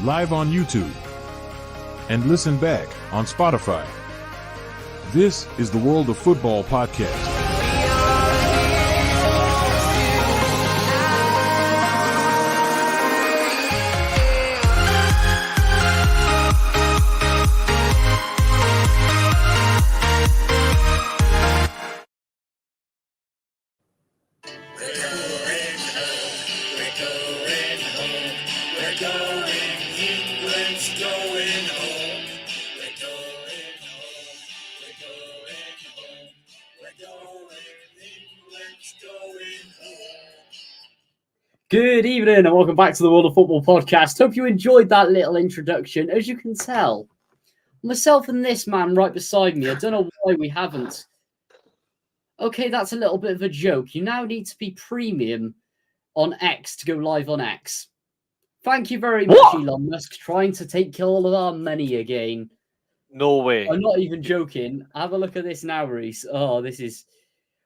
live on YouTube, and listen back on Spotify. This is the World of Football podcast. Good evening and welcome back to the World of Football podcast. Hope you enjoyed that little introduction. As you can tell, myself and this man right beside me, I don't know why we haven't. Okay, that's a little bit of a joke. You now need to be premium on X to go live on X. Thank you very much, Elon Musk, trying to take all of our money again. No way. I'm not even joking. Have a look at this now, Reece. Oh, this is...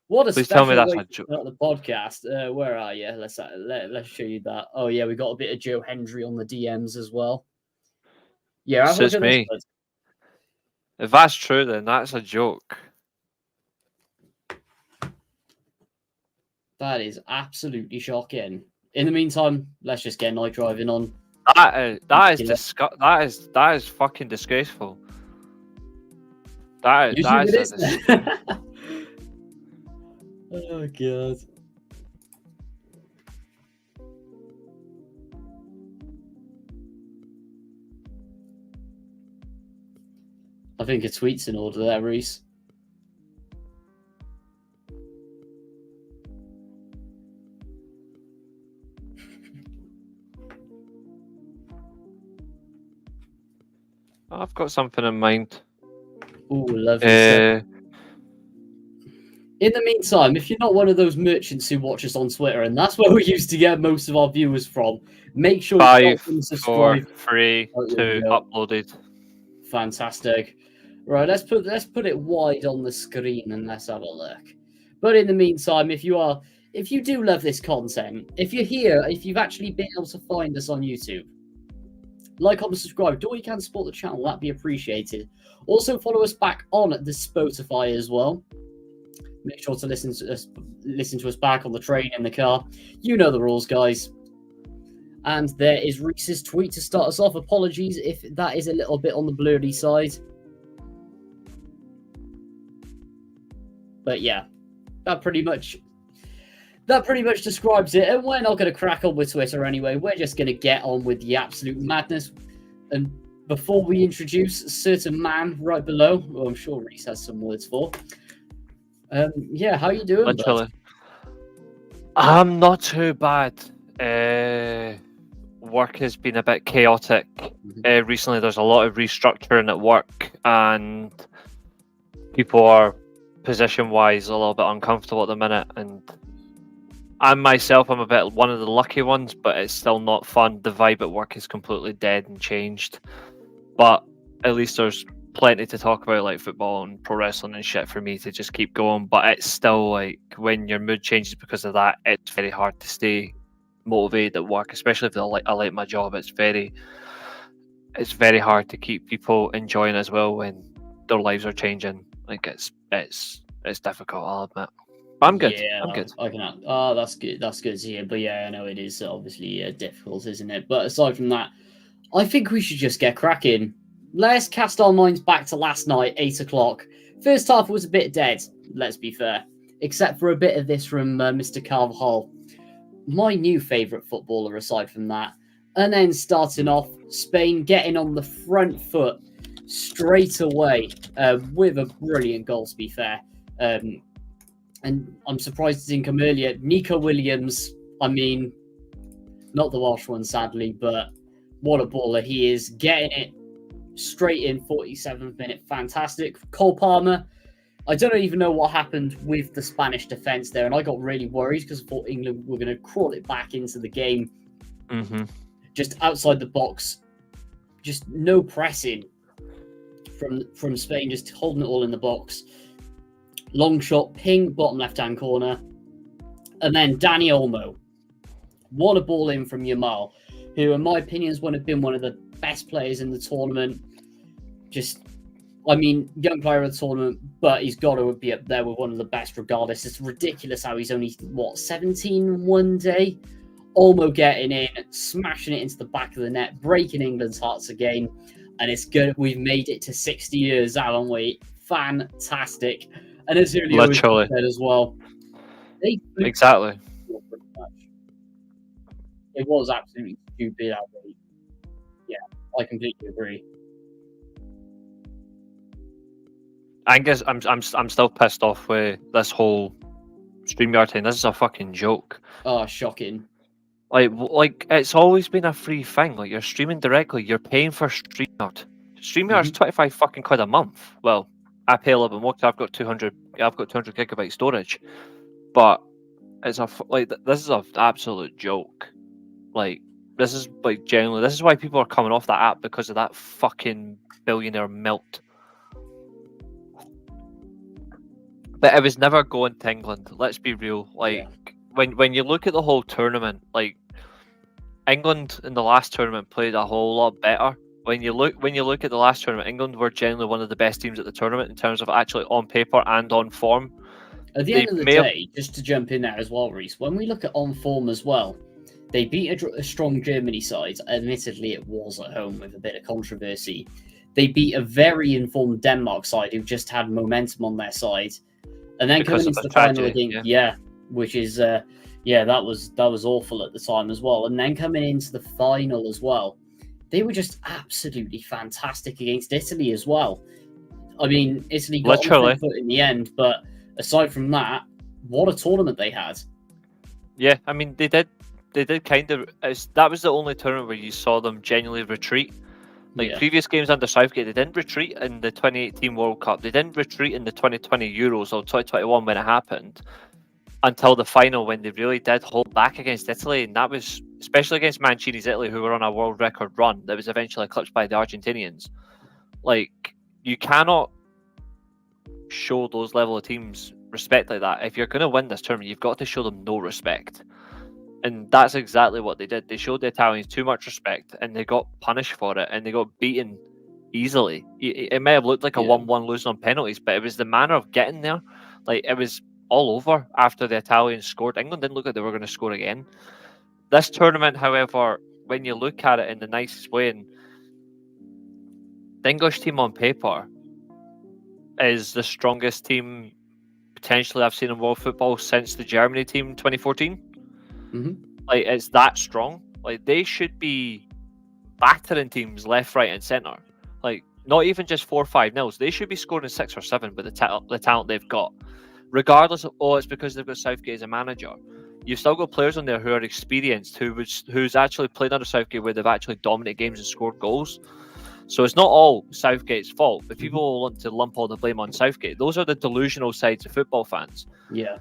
What a Please special tell me that's way a to joke. start the podcast. Where are you? Let's show you that. Oh yeah, we got a bit of Joe Hendry on the DMs as well. Yeah, have a look at me. this. If that's true, then that's a joke. That is absolutely shocking. In the meantime, let's just get night driving on. That is fucking disgraceful. That is Oh god. I think a tweet's in order there, Reece. I've got something in mind. Ooh, lovely. In the meantime, if you're not one of those merchants who watch us on Twitter, and that's where we used to get most of our viewers from, make sure you like and 4, subscribe. 3, 2, uploaded. Fantastic. Right, let's put it wide on the screen and let's have a look. But in the meantime, if you do love this content, if you're here, if you've actually been able to find us on YouTube, like, comment, subscribe, do all you can to support the channel, that'd be appreciated. Also follow us back on the Spotify as well. Make sure to listen to us back on the train, in the car. You know the rules, guys. And there is Reece's tweet to start us off. Apologies if that is a little bit on the blurry side. But yeah, that pretty much describes it. And we're not going to crack on with Twitter anyway. We're just going to get on with the absolute madness. And before we introduce a certain man right below, who I'm sure Reece has some words for. Yeah, how you doing? Literally. Bud? I'm not too bad. Work has been a bit chaotic. Recently there's a lot of restructuring at work and people are position-wise a little bit uncomfortable at the minute, and I myself am a bit one of the lucky ones, but it's still not fun. The vibe at work is completely dead and changed. But at least there's plenty to talk about, like football and pro wrestling and shit, for me to just keep going. But it's still like, when your mood changes because of that, it's very hard to stay motivated at work, especially if I like my job. It's very hard to keep people enjoying as well when their lives are changing. Like it's difficult, I'll admit. But I'm good. Yeah, I'm good. I can. Oh, that's good. That's good to hear. But yeah, I know it is obviously difficult, isn't it? But aside from that, I think we should just get cracking. Let's cast our minds back to last night, 8 o'clock. First half was a bit dead, let's be fair. Except for a bit of this from Mr. Carvajal. My new favourite footballer aside from that. And then starting off, Spain getting on the front foot straight away with a brilliant goal, to be fair. And I'm surprised it didn't come earlier. Nico Williams, I mean, not the Welsh one, sadly, but what a baller he is. Getting it straight in, 47th minute, fantastic. Cole Palmer, I don't even know what happened with the Spanish defence there, and I got really worried because I thought England were going to crawl it back into the game. Just outside the box, just no pressing from Spain, just holding it all in the box. Long shot, ping, bottom left-hand corner. And then Dani Olmo. What a ball in from Yamal, who, in my opinion, has been one of the best players in the tournament. Young player of the tournament, but he's got to be up there with one of the best regardless. It's ridiculous how he's only, 17 one day? Olmo getting in, smashing it into the back of the net, breaking England's hearts again. And it's good. We've made it to 60 years, haven't we? Fantastic. And as Julio said as well, exactly. It was absolutely stupid. Yeah, I completely agree. I guess I'm still pissed off with this whole StreamYard thing. This is a fucking joke. Oh, shocking. Like it's always been a free thing. Like you're streaming directly, you're paying for StreamYard. StreamYard's 25 fucking quid a month. Well, I pay a little bit more because I've got 200 gigabyte storage. But it's this is an absolute joke. Like this is genuinely, this is why people are coming off that app, because of that fucking billionaire melt. But it was never going to England. Let's be real. When you look at the whole tournament, like England in the last tournament played a whole lot better. When you look at the last tournament, England were generally one of the best teams at the tournament in terms of actually on paper and on form. At the end of the day, just to jump in there as well, Reece, when we look at on form as well, they beat a strong Germany side. Admittedly, it was at home with a bit of controversy. They beat a very informed Denmark side who just had momentum on their side. And then coming into the final again, which is that was awful at the time as well. And then coming into the final as well, they were just absolutely fantastic against Italy as well. I mean, Italy got on the front foot in the end, but aside from that, what a tournament they had. Yeah, I mean, they did kind of. That was the only tournament where you saw them genuinely retreat. Previous games under Southgate, they didn't retreat in the 2018 World Cup. They didn't retreat in the 2020 Euros or 2021 when it happened, until the final when they really did hold back against Italy. And that was especially against Mancini's Italy, who were on a world record run that was eventually eclipsed by the Argentinians. Like, you cannot show those level of teams respect like that. If you're going to win this tournament, you've got to show them no respect. And that's exactly what they did. They showed the Italians too much respect, and they got punished for it, and they got beaten easily. It may have looked like a 1-1 losing on penalties, but it was the manner of getting there. Like, it was all over after the Italians scored. England didn't look like they were going to score again. This tournament, however, when you look at it in the nicest way, and the English team on paper is the strongest team potentially I've seen in world football since the Germany team in 2014. Like, it's that strong. Like, they should be battering teams left, right, and centre. Like, not even just 4-5-0. They should be scoring 6 or 7 with the talent they've got. Regardless of, it's because they've got Southgate as a manager. You've still got players on there who are experienced, who's actually played under Southgate, where they've actually dominated games and scored goals. So it's not all Southgate's fault. But people want to lump all the blame on Southgate. Those are the delusional sides of football fans. Yeah.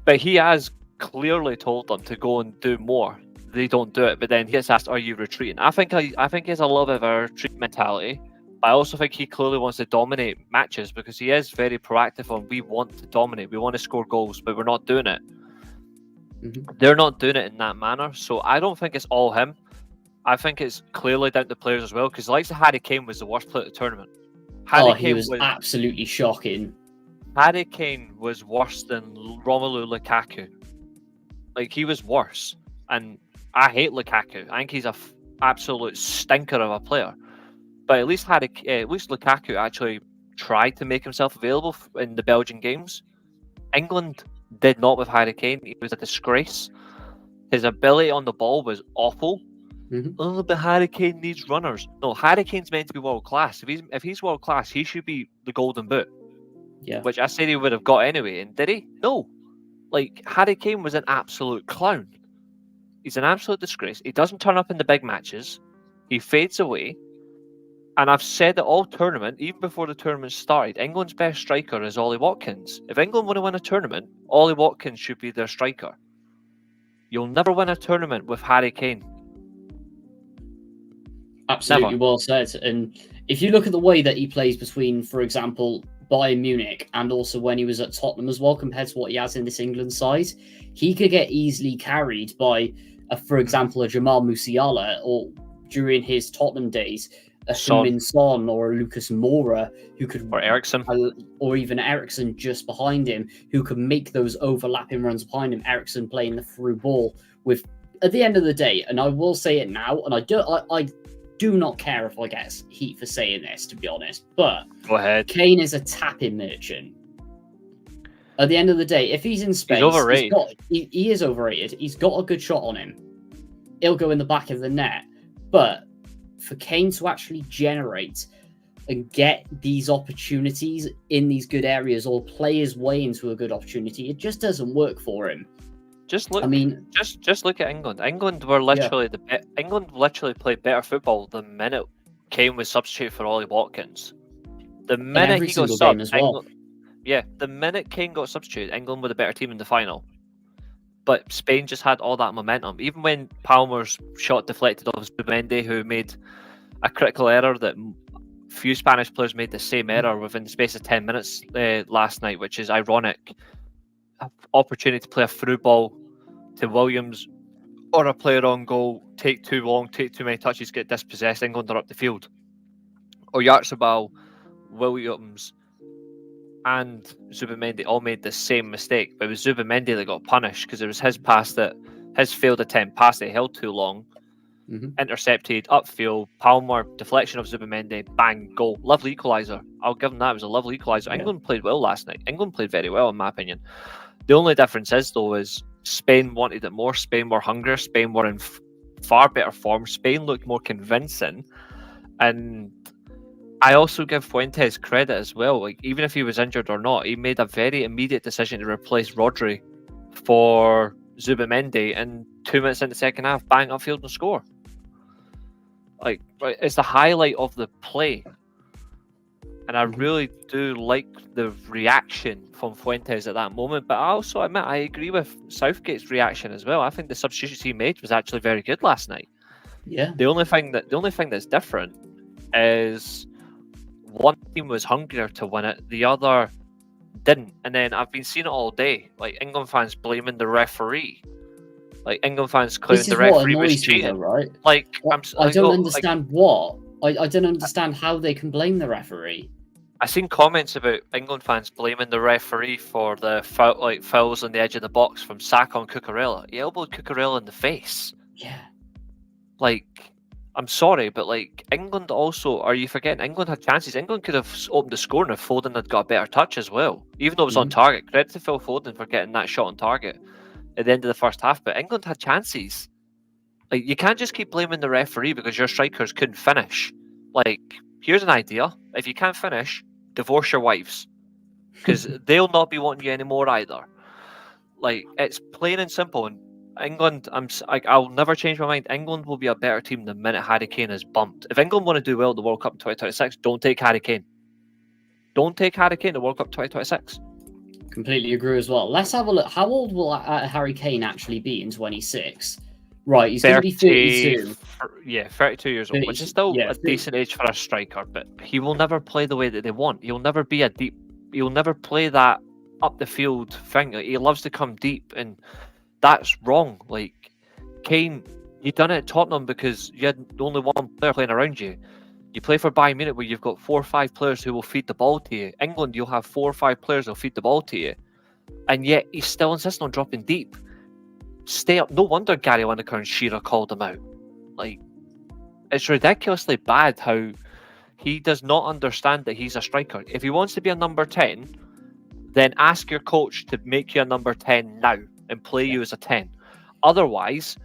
But he has clearly told them to go and do more. They don't do it, but then he gets asked, "Are you retreating?" I think he has a little bit of a retreat mentality. I also think he clearly wants to dominate matches, because he is very proactive on, we want to dominate, we want to score goals, but we're not doing it. They're not doing it in that manner, so I don't think it's all him. I think it's clearly down to players as well, because the likes of Harry Kane was the worst player at the tournament. He was absolutely shocking. Harry Kane was worse than Romelu Lukaku. Like, he was worse. And I hate Lukaku. I think he's an absolute stinker of a player. But at least Lukaku actually tried to make himself available in the Belgian games. England did not with Harry Kane. He was a disgrace. His ability on the ball was awful. Oh, but Harry Kane needs runners. No, Harry Kane's meant to be world class. If he's world class, he should be the Golden Boot. Yeah. Which I said he would have got anyway. And did he? No. Like, Harry Kane was an absolute clown. He's an absolute disgrace. He doesn't turn up in the big matches. He fades away. And I've said it all tournament, even before the tournament started, England's best striker is Ollie Watkins. If England want to win a tournament, Ollie Watkins should be their striker. You'll never win a tournament with Harry Kane. Absolutely well said. And if you look at the way that he plays between, for example, Bayern Munich and also when he was at Tottenham as well, compared to what he has in this England side, he could get easily carried by for example, a Jamal Musiala, or during his Tottenham days, a Son. Heung-min Son or a Lucas Moura, who could, Or Ericsson. or even Ericsson just behind him, who could make those overlapping runs behind him. Ericsson playing the through ball with, at the end of the day, and I will say it now, and I do not care if I get heat for saying this, to be honest, but Go ahead. Kane is a tapping merchant. At the end of the day, if he's in space, He's overrated. He is overrated. He's got a good shot on him. It'll go in the back of the net. But for Kane to actually generate and get these opportunities in these good areas, or play his way into a good opportunity, it just doesn't work for him. Just look. I mean, just look at England. England were literally England literally played better football the minute Kane was substituted for Ollie Watkins. The minute he got subbed, as well. the minute Kane got substituted, England were the better team in the final. But Spain just had all that momentum. Even when Palmer's shot deflected off Zubimendi, who made a critical error that few Spanish players made the same error within the space of 10 minutes last night, which is ironic. An opportunity to play a through ball to Williams or a player on goal, take too long, take too many touches, get dispossessed, England are up the field. Or Yarzabal, Williams, and Zubimendi all made the same mistake, but it was Zubimendi that got punished because it was his failed attempt pass that he held too long, intercepted, upfield, Palmer, deflection of Zubimendi, bang, goal. Lovely equaliser. I'll give them that. It was a lovely equaliser. Yeah. England played well last night. England played very well, in my opinion. The only difference is, though, is Spain wanted it more. Spain were hungrier. Spain were in far better form. Spain looked more convincing. And I also give Fuentes credit as well. Like, even if he was injured or not, he made a very immediate decision to replace Rodri for Zubimendi, and 2 minutes in the second half, bang, upfield and score. Like, it's the highlight of the play. And I really do like the reaction from Fuentes at that moment. But I also admit, I agree with Southgate's reaction as well. I think the substitutions he made was actually very good last night. Yeah. The only thing that's different is one team was hungrier to win it, the other didn't. And then I've been seeing it all day. Like, England fans blaming the referee. Like, England fans claiming the referee was cheating. Though, right? Like, I don't understand what. I don't understand how they can blame the referee. I've seen comments about England fans blaming the referee for the fouls on the edge of the box from Saka on Cucurella. He elbowed Cucurella in the face. Yeah. Like, I'm sorry, but like, England also, are you forgetting England had chances? England could have opened the score if Foden had got a better touch as well. Even though it was on target. Credit to Phil Foden for getting that shot on target at the end of the first half. But England had chances. Like, you can't just keep blaming the referee because your strikers couldn't finish. Like, here's an idea. If you can't finish, divorce your wives. Because they'll not be wanting you anymore either. Like, it's plain and simple. And England, I'll never change my mind. England will be a better team the minute Harry Kane is bumped. If England want to do well at the World Cup in 2026, don't take Harry Kane. Don't take Harry Kane to World Cup 2026. Completely agree as well. Let's have a look. How old will Harry Kane actually be in 26? Right, he's going to be 32. Yeah, 32 years old, which is still a decent age for a striker, but he will never play the way that they want. He'll never be he'll never play that up the field thing. Like, he loves to come deep, and that's wrong. Like, Kane, you done it at Tottenham because you had only one player playing around you. You play for Bayern Munich where you've got 4 or 5 players who will feed the ball to you. England, you'll have 4 or 5 players who will feed the ball to you. And yet, he's still insisting on dropping deep. Stay up. No wonder Gary Lineker and Shearer called him out. Like, it's ridiculously bad how he does not understand that he's a striker. If he wants to be a number 10, then ask your coach to make you a number 10 now and play you as a 10. Otherwise,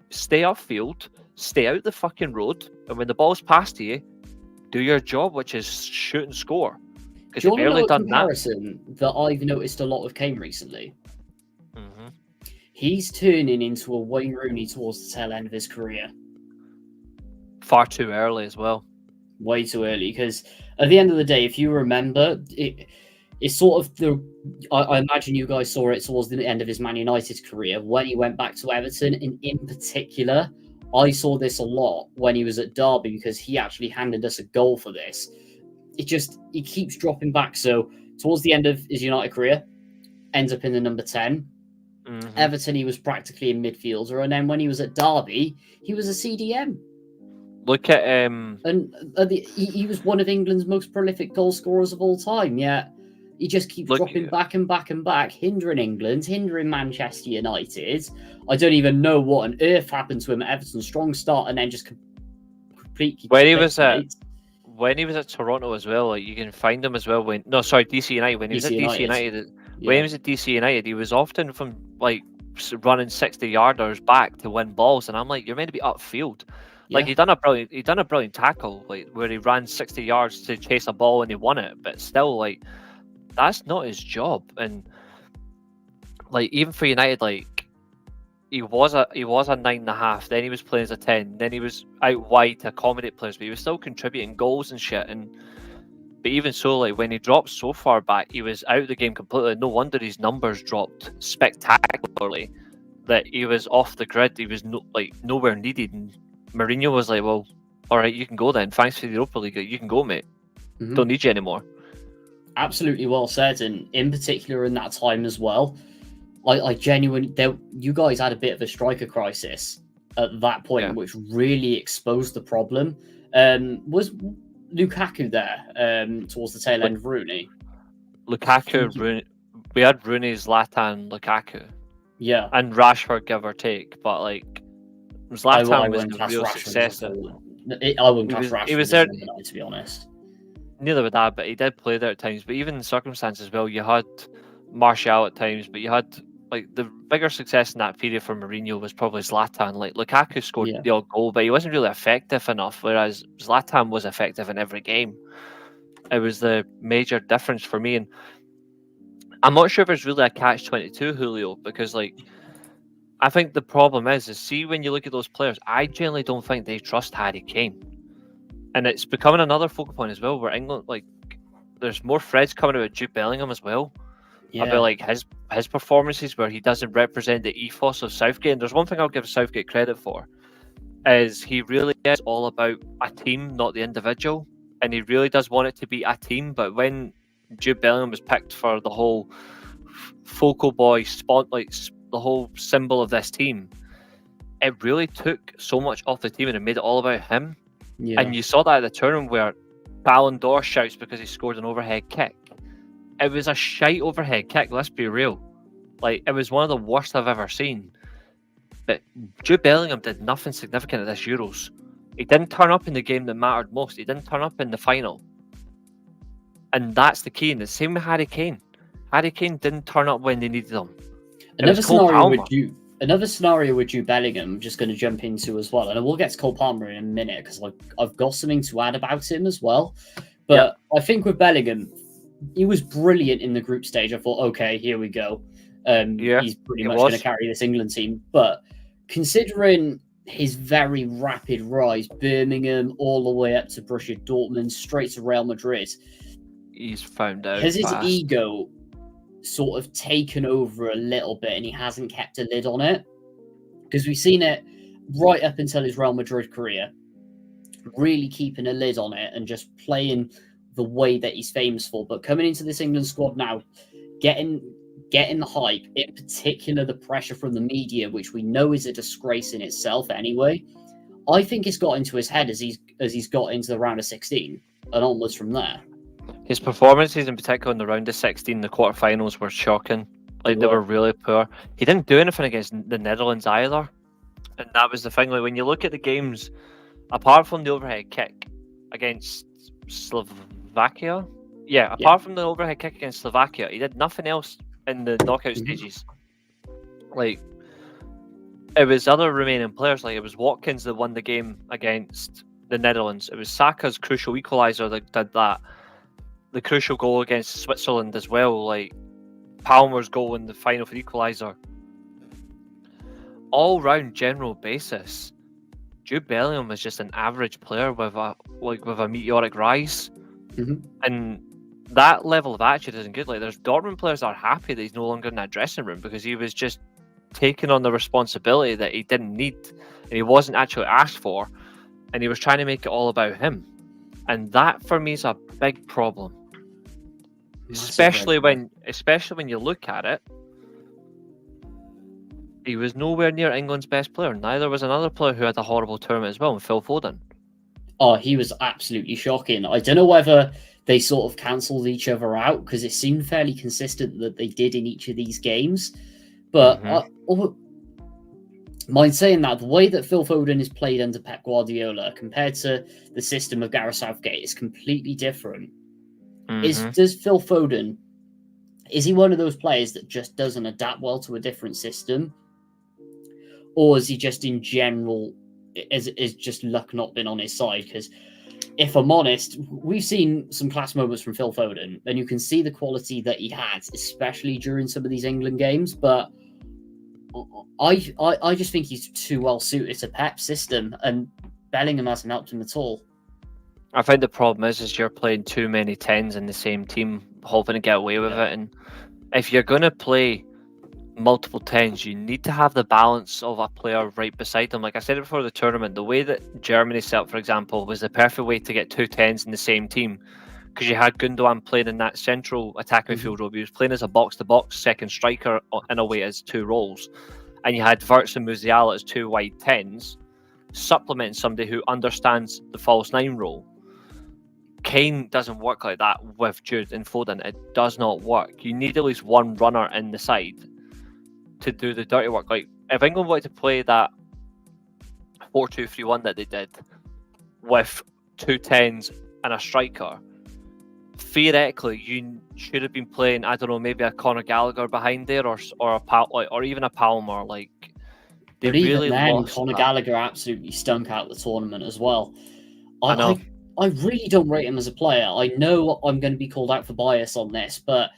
stay upfield, stay out the fucking road, and when the ball's passed to you, do your job, which is shoot and score. Because you've barely done comparison that I've noticed a lot of Kane recently. He's turning into a Wayne Rooney towards the tail end of his career. Far too early as well. Way too early, because at the end of the day, if you remember, it's sort of I imagine you guys saw it towards the end of his Man United career when he went back to Everton, and in particular, I saw this a lot when he was at Derby because he actually handed us a goal for this. He keeps dropping back. So towards the end of his United career, ends up in the number 10. Everton, he was practically a midfielder, and then when he was at Derby, he was a CDM. Look at And he was one of England's most prolific goal scorers of all time. Yet he just keeps dropping back and back and back, hindering England, hindering Manchester United. I don't even know what on earth happened to him at Everton. Strong start, and then just completely. When he was at Toronto as well, like you can find him as well. DC United. When he was at DC United, when he was at DC United, he was often from like running 60-yarders back to win balls, and I'm like, you're meant to be upfield. Like he done a brilliant tackle, like where he ran 60 yards to chase a ball and he won it. But still, like that's not his job. And like even for United, like he was a 9.5. Then he was playing as a 10. Then he was out wide to accommodate players, but he was still contributing goals and shit. But even so, like when he dropped so far back, he was out of the game completely. No wonder his numbers dropped spectacularly. That he was off the grid. He was nowhere needed. And Mourinho was like, "Well, all right, you can go then. Thanks for the Europa League. You can go, mate. Don't need you anymore." Absolutely well said, and in particular in that time as well. I genuinely, you guys had a bit of a striker crisis at that point, which really exposed the problem. Was Lukaku there towards the tail end of Rooney? Lukaku, we had Rooney, Zlatan, Lukaku. Yeah. And Rashford, give or take. But like, Zlatan was the real success. I wouldn't class Rashford. He was there, to be honest. Neither would I, but he did play there at times. But even in the circumstances as well, you had Martial at times, but you had like the bigger success in that period for Mourinho was probably Zlatan. Like Lukaku scored the odd goal, but he wasn't really effective enough. Whereas Zlatan was effective in every game. It was the major difference for me, and I'm not sure if it's really a catch-22, Julio, because like I think the problem is see when you look at those players, I generally don't think they trust Harry Kane, and it's becoming another focal point as well. Where England, like, there's more threads coming about Jude Bellingham as well. About like his performances where he doesn't represent the ethos of Southgate. And there's one thing I'll give Southgate credit for, is he really is all about a team, not the individual, and he really does want it to be a team. But when Jude Bellingham was picked for the whole focal boy spot, like the whole symbol of this team, it really took so much off the team and it made it all about him. And you saw that at the tournament where Ballon d'Or shouts because he scored an overhead kick. It was a shite overhead kick, let's be real. Like, it was one of the worst I've ever seen. But Jude Bellingham did nothing significant at this Euros. He didn't turn up in the game that mattered most. He didn't turn up in the final. And that's the key. And the same with Harry Kane. Harry Kane didn't turn up when they needed him. Another scenario with Jude Bellingham, I'm just going to jump into as well. And we'll get to Cole Palmer in a minute because I've got something to add about him as well. But I think with Bellingham, he was brilliant in the group stage. I thought, okay, here we go. He's pretty much going to carry this England team. But considering his very rapid rise, Birmingham all the way up to Borussia Dortmund, straight to Real Madrid, he's found out. Has his ego sort of taken over a little bit and he hasn't kept a lid on it? Because we've seen it right up until his Real Madrid career, really keeping a lid on it and just playing the way that he's famous for. But coming into this England squad now, getting the hype, in particular the pressure from the media, which we know is a disgrace in itself anyway, I think it's got into his head as he's got into the round of 16 and onwards from there. His performances in particular in the round of 16, the quarterfinals, were shocking. Like, they were really poor. He didn't do anything against the Netherlands either. And that was the thing. Like, when you look at the games, apart from the overhead kick against Slovakia, apart from the overhead kick against Slovakia, he did nothing else in the knockout stages. Like, it was other remaining players. Like, it was Watkins that won the game against the Netherlands. It was Saka's crucial equaliser that did that. The crucial goal against Switzerland as well. Like, Palmer's goal in the final for the equaliser. All round general basis, Jude Bellingham was just an average player with a meteoric rise. And that level of attitude isn't good. Like, there's Dortmund players that are happy that he's no longer in that dressing room because he was just taking on the responsibility that he didn't need and he wasn't actually asked for, and he was trying to make it all about him. And that for me is a big problem. Especially when you look at it. he was nowhere near England's best player. Neither was another player who had a horrible tournament as well, Phil Foden. Oh, he was absolutely shocking. I don't know whether they sort of cancelled each other out because it seemed fairly consistent that they did in each of these games. But mind saying that, the way that Phil Foden is played under Pep Guardiola compared to the system of Gareth Southgate is completely different. Does Phil Foden, is he one of those players that just doesn't adapt well to a different system? Or is he just in general, is just luck not been on his side? Because if I'm honest, we've seen some class moments from Phil Foden, and you can see the quality that he had, especially during some of these England games. But I just think he's too well suited to Pep's system, and Bellingham hasn't helped him at all. I think the problem is you're playing too many 10s in the same team, hoping to get away with it. And if you're going to play multiple 10s, you need to have the balance of a player right beside them. Like I said before the tournament, the way that Germany set up, for example, was the perfect way to get two 10s in the same team, because you had Gundogan playing in that central attacking midfield role. He was playing as a box-to-box second striker in a way as two roles. And you had Wirtz and Musiala as two wide 10s, supplementing somebody who understands the false 9 role. Kane doesn't work like that with Jude and Foden. It does not work. You need at least one runner in the side to do the dirty work. Like, if England wanted to play that 4-2-3-1 that they did with two 10s and a striker, theoretically you should have been playing, I don't know, maybe a Conor Gallagher behind there, or or even a Palmer. Like, they but even really then, lost Conor that. Gallagher absolutely stunk out the tournament as well. I know. I really don't rate him as a player. I know I'm going to be called out for bias on this, but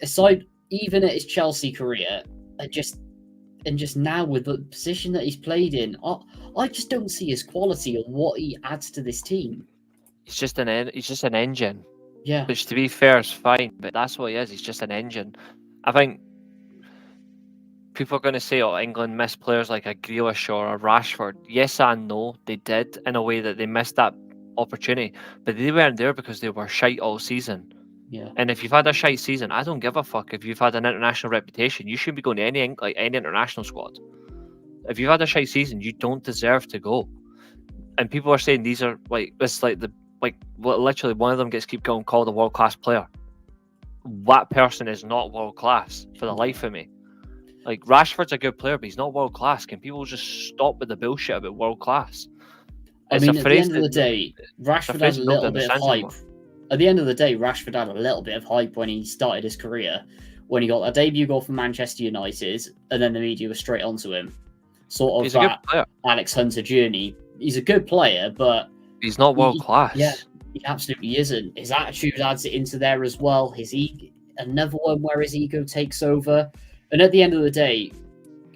aside, even at his Chelsea career, just now with the position that he's played in, I just don't see his quality or what he adds to this team. He's just an engine. Yeah. Which, to be fair, is fine, but that's what he is. He's just an engine. I think people are going to say, oh, England missed players like a Grealish or a Rashford. Yes and no, they did, in a way that they missed that opportunity, but they weren't there because they were shite all season. Yeah. And if you've had a shite season, I don't give a fuck. If you've had an international reputation, you shouldn't be going to any international squad. If you've had a shite season, you don't deserve to go. And people are saying these are literally one of them gets keep going called a world class player. That person is not world class for the life of me. Like, Rashford's a good player, but he's not world class. Can people just stop with the bullshit about world class? I mean, at the end of the day, Rashford had a little bit of hype. At the end of the day, Rashford had a little bit of hype when he started his career, when he got a debut goal for Manchester United, and then the media was straight onto him. Sort of that Alex Hunter journey. He's a good player, but he's not world class. Yeah, he absolutely isn't. His attitude adds it into there as well. Another one where his ego takes over. And at the end of the day,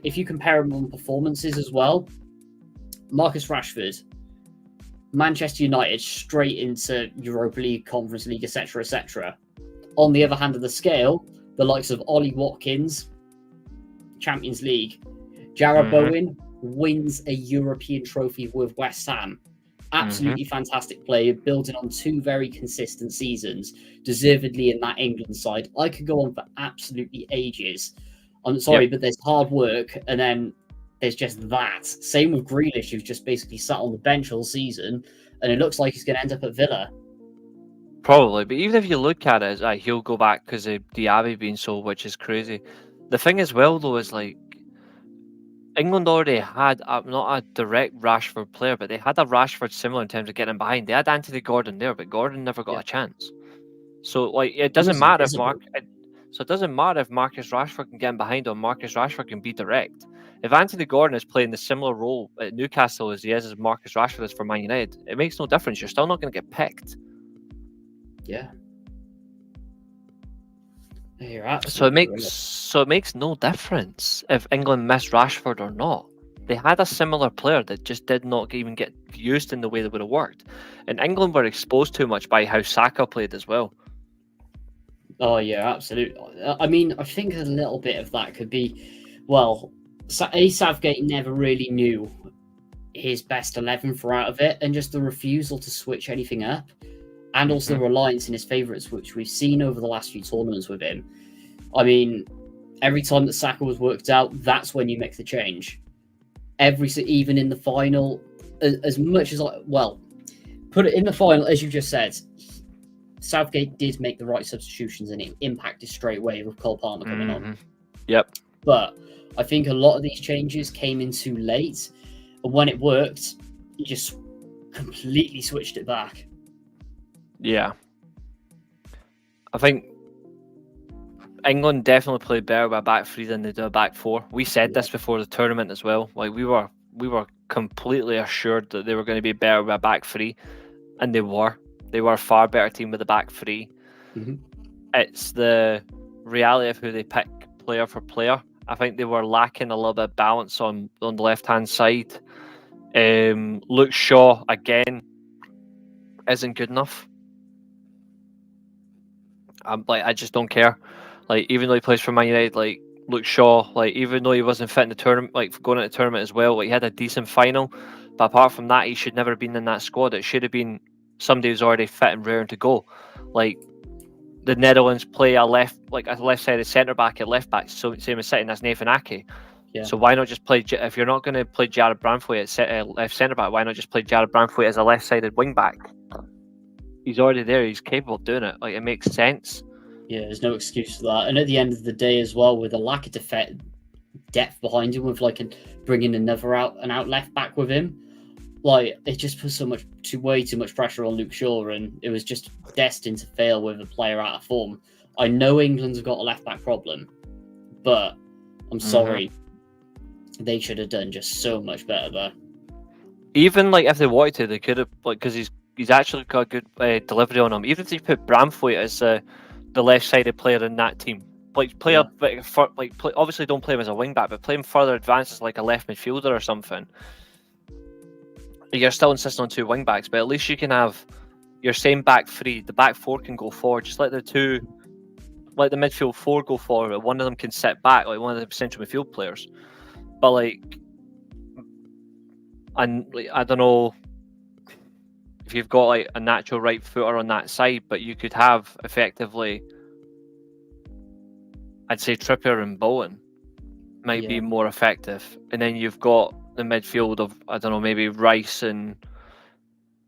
if you compare him on performances as well, Marcus Rashford, Manchester United straight into Europa League, Conference League, etc., etc. On the other hand of the scale, the likes of Ollie Watkins, Champions League, Jarrod Bowen wins a European trophy with West Ham. Absolutely fantastic player, building on two very consistent seasons, deservedly in that England side. I could go on for absolutely ages. I'm sorry, but there's hard work, and then there's just that. Same with Grealish, who's just basically sat on the bench all season, and it looks like he's going to end up at Villa. Probably, but even if you look at it, he'll go back because of Diaby being sold, which is crazy. The thing as well, though, is like, England already had not a direct Rashford player, but they had a Rashford similar in terms of getting behind. They had Anthony Gordon there, but Gordon never got a chance. So, like, it doesn't matter if it doesn't matter if Marcus Rashford can get in behind or Marcus Rashford can be direct. If Anthony Gordon is playing the similar role at Newcastle as he is as Marcus Rashford is for Man United, it makes no difference. You're still not going to get picked. Yeah. You're absolutely So it makes no difference if England missed Rashford or not. They had a similar player that just did not even get used in the way that would have worked. And England were exposed too much by how Saka played as well. Oh, yeah, absolutely. I mean, I think a little bit of that could be, well, Southgate never really knew his best 11 throughout of it, and just the refusal to switch anything up, and also the reliance in his favourites, which we've seen over the last few tournaments with him. I mean, Every time that Saka was worked out, that's when you make the change. Even in the final, as much as put it in the final, as you just said, Southgate did make the right substitutions and it impacted straight away with Cole Palmer coming on. Yep. But I think a lot of these changes came in too late, and when it worked, he just completely switched it back. Yeah. I think England definitely played better with a back three than they do a back four. We said this before the tournament as well. Like we were completely assured that they were going to be better with a back three, and they were. They were a far better team with the back 3 Mm-hmm. It's the reality of who they pick player for player. I think they were lacking a little bit of balance on the left-hand side. Luke Shaw, again, isn't good enough. I just don't care. Like, even though he plays for Man United, like, Luke Shaw, like, even though he wasn't fit in the tournament, like, going into the tournament as well, like, he had a decent final. But apart from that, he should never have been in that squad. It should have been somebody who's already fit and raring to go. Like, the Netherlands play a left-sided centre-back at left-back, so same as City, and that's Nathan Ake. Yeah. So why not just play, if you're not going to play Jared Branthwaite at left centre-back, why not just play Jared Branthwaite as a left-sided wing-back? He's already there, he's capable of doing it. Like, it makes sense. Yeah, there's no excuse for that. And at the end of the day as well, with a lack of depth behind him, with bringing another out left back with him, like, it just puts way too much pressure on Luke Shaw, and it was just destined to fail with a player out of form. I know England's got a left back problem, but I'm sorry, they should have done just so much better there. Even if they wanted to, they could have, because he's actually got a good delivery on him. Even if they put Branthwaite as the left-sided player in that team, obviously don't play him as a wing back, but play him further advanced as a left midfielder or something. You're still insisting on 2 wing backs, but at least you can have your same back 3. The back 4 can go forward. Just let the midfield 4 go forward, but one of them can sit back, like one of the central midfield players. But I don't know if you've got a natural right footer on that side, but you could have effectively, I'd say Trippier and Bowen might be more effective, and then you've got the midfield of, I don't know, maybe Rice and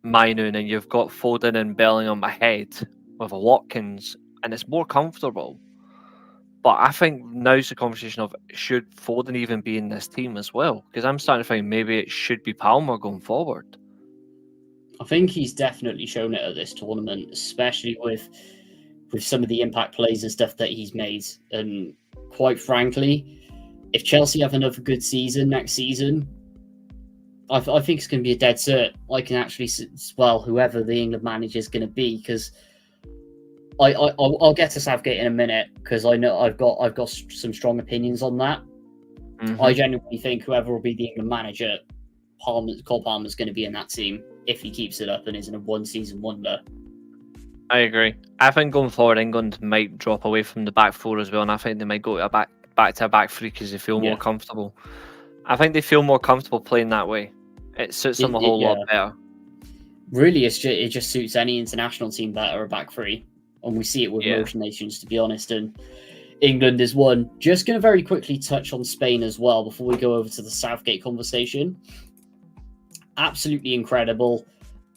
Mainu, and then you've got Foden and Bellingham ahead with a Watkins, and it's more comfortable. But I think now's the conversation of, should Foden even be in this team as well? Because I'm starting to think maybe it should be Palmer going forward. I think he's definitely shown it at this tournament, especially with some of the impact plays and stuff that he's made. And quite frankly, if Chelsea have another good season next season, I think it's going to be a dead cert. I can actually, whoever the England manager is going to be, because I'll get to Southgate in a minute, because I know I've got some strong opinions on that. I genuinely think whoever will be the England manager, Cole Palmer's going to be in that team if he keeps it up and isn't a one-season wonder. I agree. I think going forward, England might drop away from the back 4 as well, and I think they might go to back to a back 3 because they feel more comfortable. I think they feel more comfortable playing that way. It suits them a whole lot better. Really, it just suits any international team better, a back 3. And we see it with most nations, to be honest. And England is one. Just going to very quickly touch on Spain as well before we go over to the Southgate conversation. Absolutely incredible.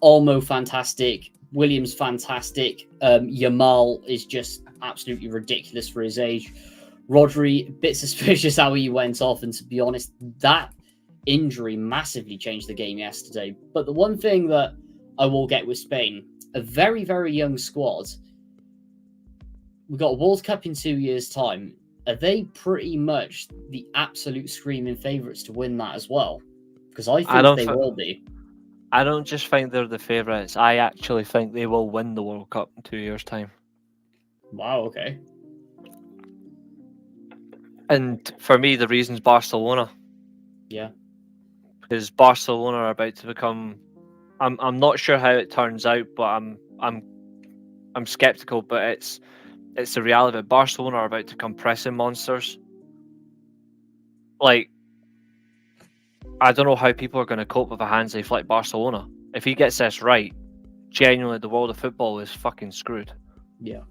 Olmo, fantastic. Williams, fantastic. Yamal is just absolutely ridiculous for his age. Rodri, a bit suspicious how he went off. And to be honest, that injury massively changed the game yesterday. But the one thing that I will get with Spain, a very, very young squad. We've got a World Cup in 2 years' time. Are they pretty much the absolute screaming favourites to win that as well? Because I think they will be. I don't just think they're the favourites. I actually think they will win the World Cup in 2 years' time. Wow, okay. And for me, the reason's Barcelona. Yeah. Because Barcelona are about to become... I'm not sure how it turns out, but I'm skeptical, but it's the reality of it. Barcelona are about to become pressing monsters. I don't know how people are going to cope with a Hansi Flick Barcelona. If he gets this right, genuinely, the world of football is fucking screwed. Yeah.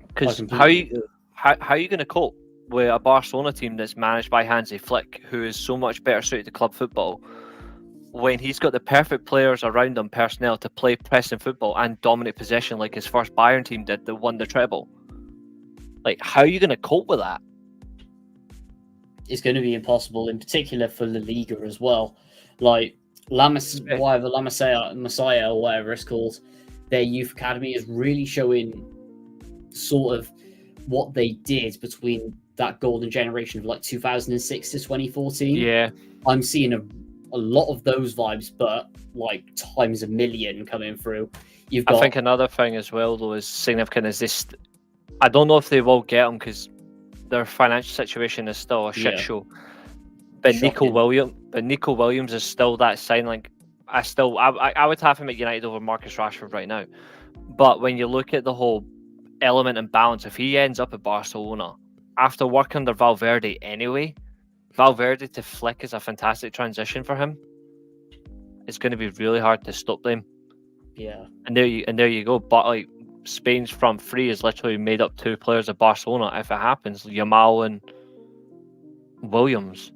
Because how are you going to cope with a Barcelona team that's managed by Hansi Flick, who is so much better suited to club football, when he's got the perfect players around him, personnel, to play pressing football and dominate possession like his first Bayern team did that won the treble? Like, how are you going to cope with that? It's going to be impossible, in particular for La Liga as well. Like, La Masia or whatever it's called, their youth academy is really showing sort of what they did between that golden generation of like 2006 to 2014. Yeah. I'm seeing a lot of those vibes, but like times a million coming through. I think another thing as well, though, is significant is this. I don't know if they will get them because their financial situation is still a shit show. But Nico Williams is still that sign. Like, I would have him at United over Marcus Rashford right now. But when you look at the whole element and balance, if he ends up at Barcelona after working under Valverde anyway, Valverde to Flick is a fantastic transition for him. It's going to be really hard to stop them. Yeah. And there you go. But like, Spain's front three is literally made up 2 players of Barcelona. If it happens, Yamal and Williams.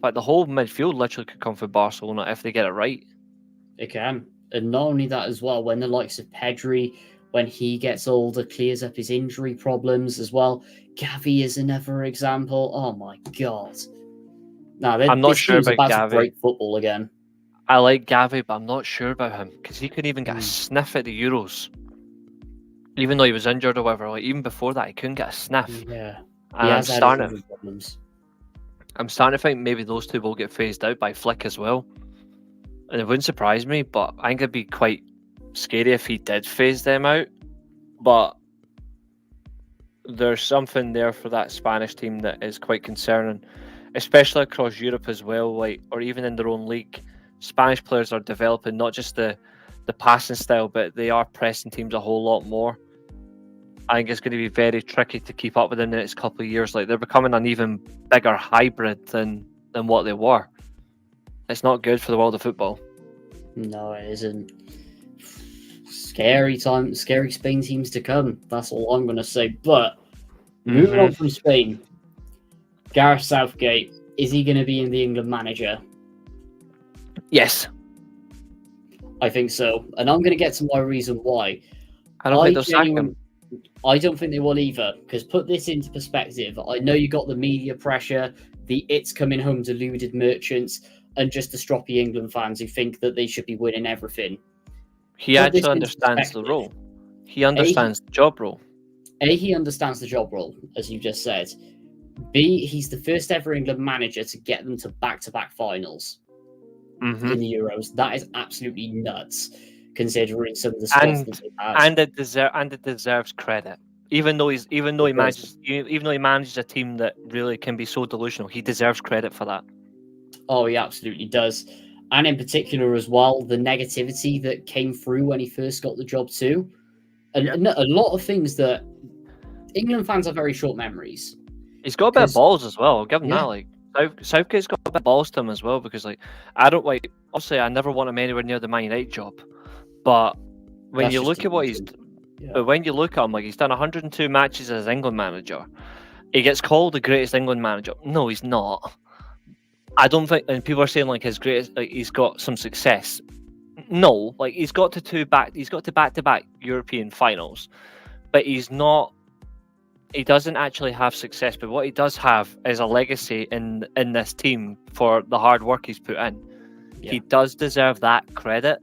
But the whole midfield literally could come for Barcelona if they get it right. It can. And not only that as well, when the likes of Pedri, when he gets older, clears up his injury problems as well. Gavi is another example. Oh my God. No, I'm not sure about Gavi. Great football again. I like Gavi, but I'm not sure about him because he couldn't even get a sniff at the Euros. Even though he was injured or whatever, like even before that, he couldn't get a sniff. Yeah. And I'm starting to think maybe those 2 will get phased out by Flick as well. And it wouldn't surprise me, but I think it'd be quite scary if he did phase them out. But there's something there for that Spanish team that is quite concerning, especially across Europe as well, like, or even in their own league. Spanish players are developing not just the passing style, but they are pressing teams a whole lot more. I think it's going to be very tricky to keep up with in the next couple of years. Like, they're becoming an even bigger hybrid than what they were. It's not good for the world of football. No, it isn't. Scary Spain teams to come. That's all I'm going to say. But moving on from Spain, Gareth Southgate, is he going to be in the England manager? Yes. I think so. And I'm going to get to my reason why. I don't think they'll sack him. I don't think they will either, because put this into perspective. I know you got the media pressure, the it's coming home deluded merchants, and just the stroppy England fans who think that they should be winning everything. He actually understands the role. He understands the job role. A, he understands the job role, as you just said. B, he's the first ever England manager to get them to back-to-back finals in the Euros. That is absolutely nuts, considering some of the stuff that they've had. And it deserves credit. Even though he manages a team that really can be so delusional, he deserves credit for that. Oh, he absolutely does. And in particular as well, the negativity that came through when he first got the job too. And a lot of things that England fans have very short memories. He's got a bit of balls as well. I'll give him that. Like, Southgate's got a bit of balls to him as well, because like, I don't like, obviously I never want him anywhere near the Man United job. But when you look at what he's but when you look at him, like, he's done 102 matches as England manager. He gets called the greatest England manager. No, he's not. I don't think, and people are saying like his greatest, like he's got some success. No, like he's got to back-to-back European finals, but he's not. He doesn't actually have success, but what he does have is a legacy in this team for the hard work he's put in. Yeah. He does deserve that credit.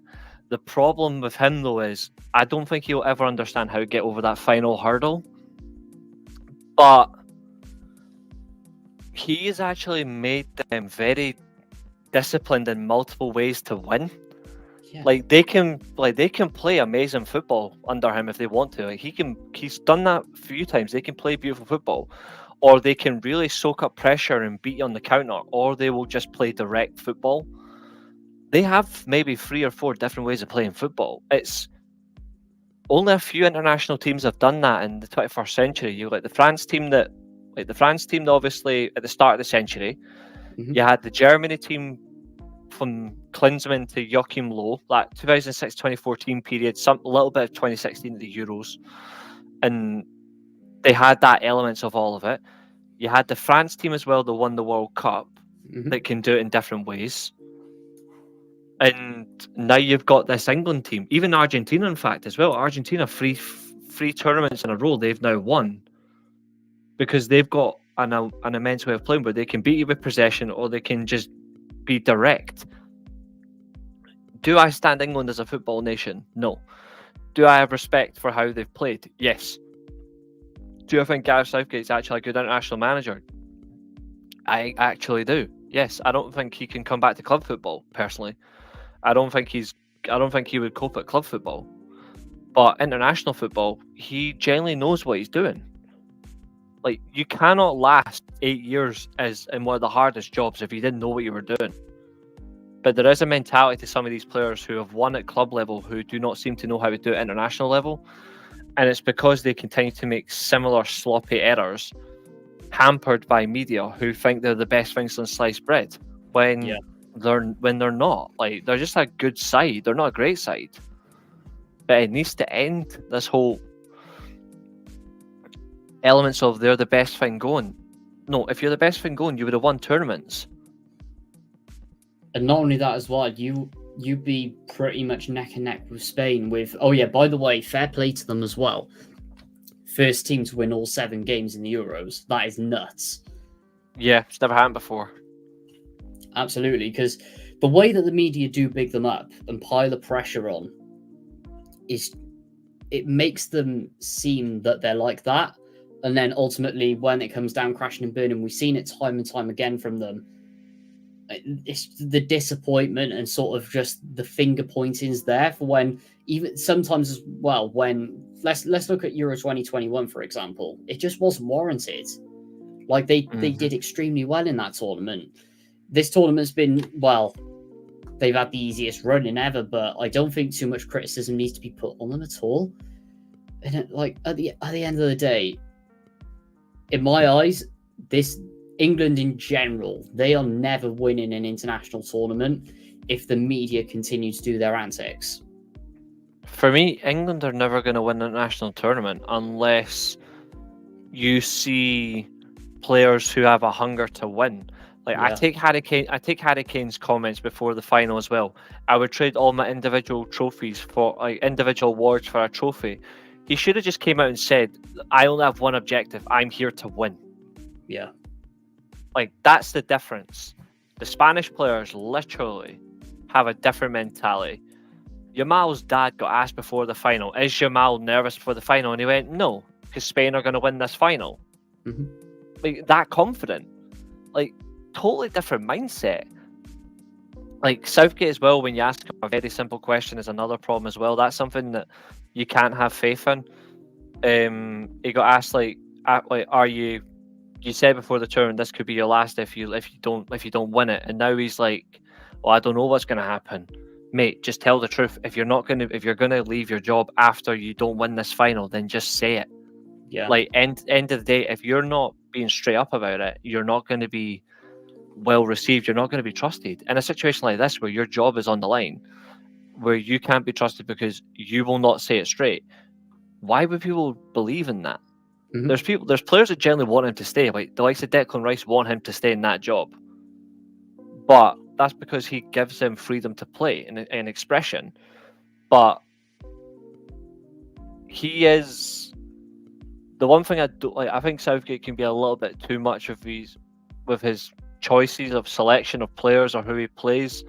The problem with him though is I don't think he'll ever understand how to get over that final hurdle. But he has actually made them very disciplined in multiple ways to win. Yeah. Like they can play amazing football under him if they want to. Like he's done that a few times. They can play beautiful football, or they can really soak up pressure and beat you on the counter, or they will just play direct football. They have maybe 3 or 4 different ways of playing football. It's only a few international teams have done that in the 21st century. You like the France team that obviously at the start of the century, you had the Germany team from Klinsmann to Joachim Löw, that 2006-2014 period, a little bit of 2016 at the Euros, and they had that elements of all of it. You had the France team as well that won the World Cup that can do it in different ways. And now you've got this England team, even Argentina, in fact, as well. Argentina, three tournaments in a row they've now won because they've got an immense way of playing where they can beat you with possession or they can just be direct. Do I stand England as a football nation? No. Do I have respect for how they've played? Yes. Do I think Gareth Southgate's actually a good international manager? I actually do. Yes. I don't think he can come back to club football, personally. I don't think he would cope at club football. But international football, he generally knows what he's doing. Like, you cannot last 8 years in one of the hardest jobs if you didn't know what you were doing. But there is a mentality to some of these players who have won at club level who do not seem to know how to do it at international level. And it's because they continue to make similar sloppy errors, hampered by media who think they're the best things on sliced bread when they're not. Like, they're just a good side. They're not a great side. But it needs to end, this whole elements of they're the best thing going. No, if you're the best thing going, you would have won tournaments. And not only that as well, you'd be pretty much neck and neck with Spain with, oh yeah, by the way, fair play to them as well. First team to win all 7 games in the Euros. That is nuts. Yeah, it's never happened before. Absolutely, because the way that the media do big them up and pile the pressure on it makes them seem that they're like that. And then ultimately, when it comes down crashing and burning, we've seen it time and time again from them. It's the disappointment and sort of just the finger pointings there for when, even sometimes as well, when let's look at Euro 2021, for example, it just wasn't warranted. Like they did extremely well in that tournament. This tournament's been, well, they've had the easiest running ever, but I don't think too much criticism needs to be put on them at all. And at the end of the day, in my eyes, this England in general, they are never winning an international tournament if the media continue to do their antics. For me, England are never going to win a national tournament unless you see players who have a hunger to win. Like, I take Harry Kane's comments before the final as well. I would trade all my individual trophies for individual awards for a trophy. He should have just came out and said, I only have one objective. I'm here to win. Yeah. Like, that's the difference. The Spanish players literally have a different mentality. Yamal's dad got asked before the final, is Yamal nervous for the final? And he went, no, because Spain are going to win this final. Mm-hmm. Like, that confident. Like, totally different mindset. Like, Southgate as well, when you ask him a very simple question, is another problem as well. That's something that you can't have faith in. He got asked, are you said before the tournament this could be your last if you don't win it, and now he's like, well, I don't know what's going to happen. Mate, just tell the truth. If you're gonna leave your job after you don't win this final, then just say it. Yeah. Like, end of the day, if you're not being straight up about it, you're not going to be well received. You're not going to be trusted. In a situation like this, where your job is on the line, where you can't be trusted because you will not say it straight, why would people believe in that? Mm-hmm. There's players that generally want him to stay. Like the likes of Declan Rice want him to stay in that job, but that's because he gives them freedom to play and expression. But he is the one thing I don't like. I think Southgate can be a little bit too much with his choices of selection of players or who he plays.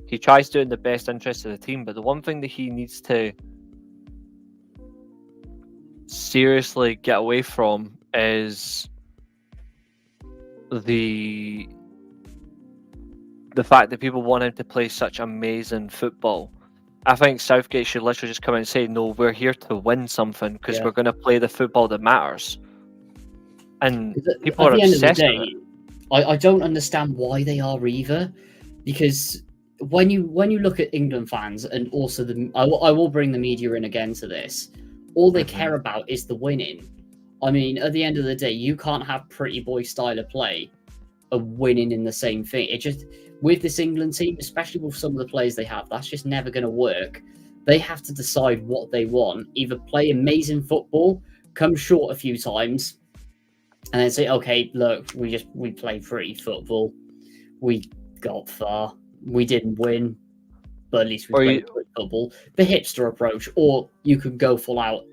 He tries to do it in the best interest of the team, but the one thing that he needs to seriously get away from is the fact that people want him to play such amazing football. I think Southgate should literally just come out and say, no, we're here to win something because we're going to play the football that matters. And people are obsessed with it. I don't understand why they are either, because when you look at England fans, and also I will bring the media in again to this, all they care about is the winning. I mean, at the end of the day, you can't have pretty boy style of play and winning in the same thing. It just, with this England team, especially with some of the players they have, that's just never going to work. They have to decide what they want: either play amazing football come short a few times, and then say, okay, look, we played pretty football. We got far. We didn't win, but at least we played pretty football. The hipster approach, or you could go full out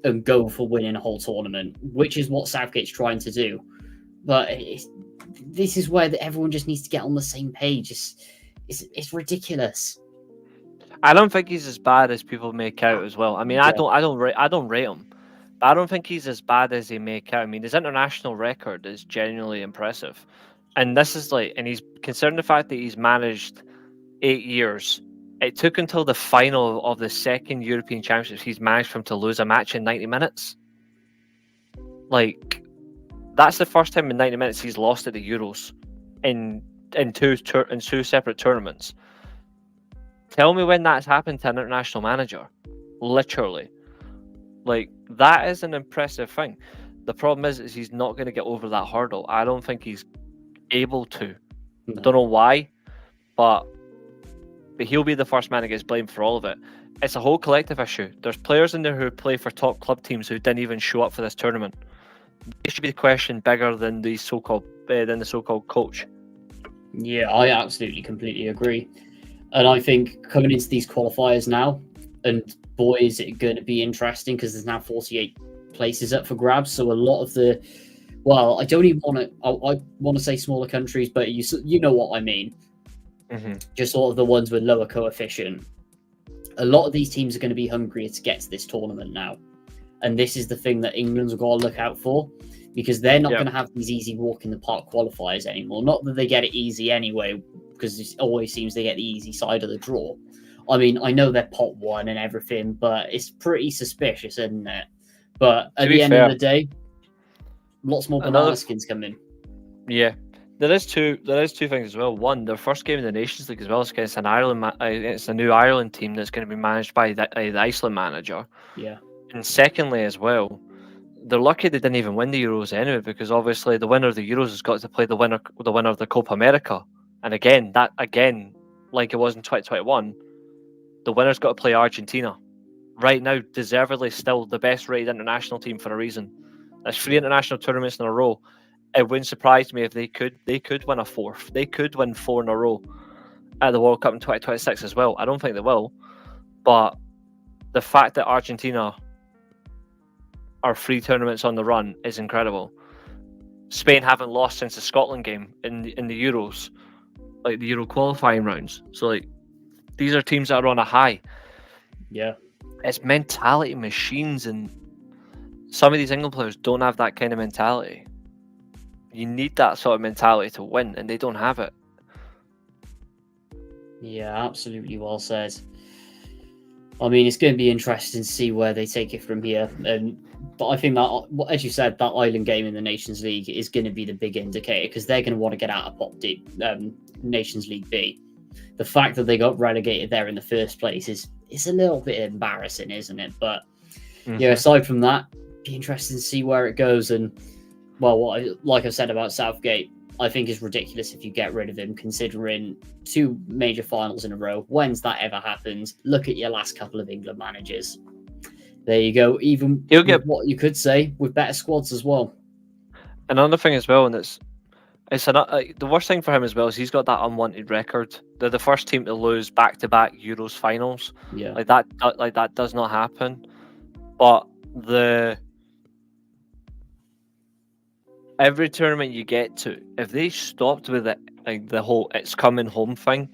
and go for winning a whole tournament, which is what Southgate's trying to do. But this is where everyone just needs to get on the same page. It's ridiculous. I don't think he's as bad as people make out as well. I mean, I don't rate him, but I don't think he's as bad as they make out. I mean, his international record is genuinely impressive, and this is and he's considering the fact that he's managed 8 years. It took until the final of the second European Championships he's managed for him to lose a match in 90 minutes. That's the first time in 90 minutes he's lost at the Euros in two separate tournaments. Tell me when that's happened to an international manager. Literally. That is an impressive thing. The problem is he's not going to get over that hurdle. I don't think he's able to. No. Don't know why, but he'll be the first man that gets blamed for all of it. It's a whole collective issue. There's players in there who play for top club teams who didn't even show up for this tournament. They should be the question bigger than the so-called coach. Yeah, I absolutely completely agree. And I think coming into these qualifiers now, and boy, is it going to be interesting because there's now 48 places up for grabs. So a lot of I don't even want to. I want to say smaller countries, but you know what I mean. Mm-hmm. Just sort of the ones with lower coefficient. A lot of these teams are going to be hungrier to get to this tournament now, and this is the thing that England's got to look out for, because they're not going to have these easy walk in the park qualifiers anymore. Not that they get it easy anyway, because it always seems they get the easy side of the draw. I mean, I know they're pot one and everything, but it's pretty suspicious, isn't it? But at the end of the day, lots more banana skins come in. Yeah, there is two things as well. One, their first game in the Nations League as well is against an Ireland. It's a new Ireland team that's going to be managed by the Iceland manager. Yeah. And secondly, as well, they're lucky they didn't even win the Euros anyway, because obviously the winner of the Euros has got to play the winner of the Copa America. And again, like it was in 2021, the winner's got to play Argentina. Right now, deservedly still the best rated international team for a reason. That's 3 international tournaments in a row. It wouldn't surprise me if they could win a fourth. They could win 4 in a row at the World Cup in 2026 as well. I don't think they will, but the fact that Argentina are 3 tournaments on the run is incredible. Spain haven't lost since the Scotland game in the Euros, like the Euro qualifying rounds. So these are teams that are on a high. Yeah, it's mentality machines, and some of these England players don't have that kind of mentality. You need that sort of mentality to win, and they don't have it. Yeah, absolutely well said. I mean, it's going to be interesting to see where they take it from here. But I think that, as you said, that Ireland game in the Nations League is going to be the big indicator, because they're going to want to get out of Pot D, Nations League B. The fact that they got relegated there in the first place is a little bit embarrassing, isn't it? But yeah, aside from that, be interesting to see where it goes. And well, like I said about Southgate, I think is ridiculous if you get rid of him, considering 2 major finals in a row. When's that ever happened? Look at your last couple of England managers. There you go. Even he'll get what you could say with better squads as well. Another thing as well, and the worst thing for him as well is he's got that unwanted record. They're the first team to lose back-to-back Euros finals. Yeah, like that does not happen. But every tournament you get to, if they stopped with it, like the whole "it's coming home" thing,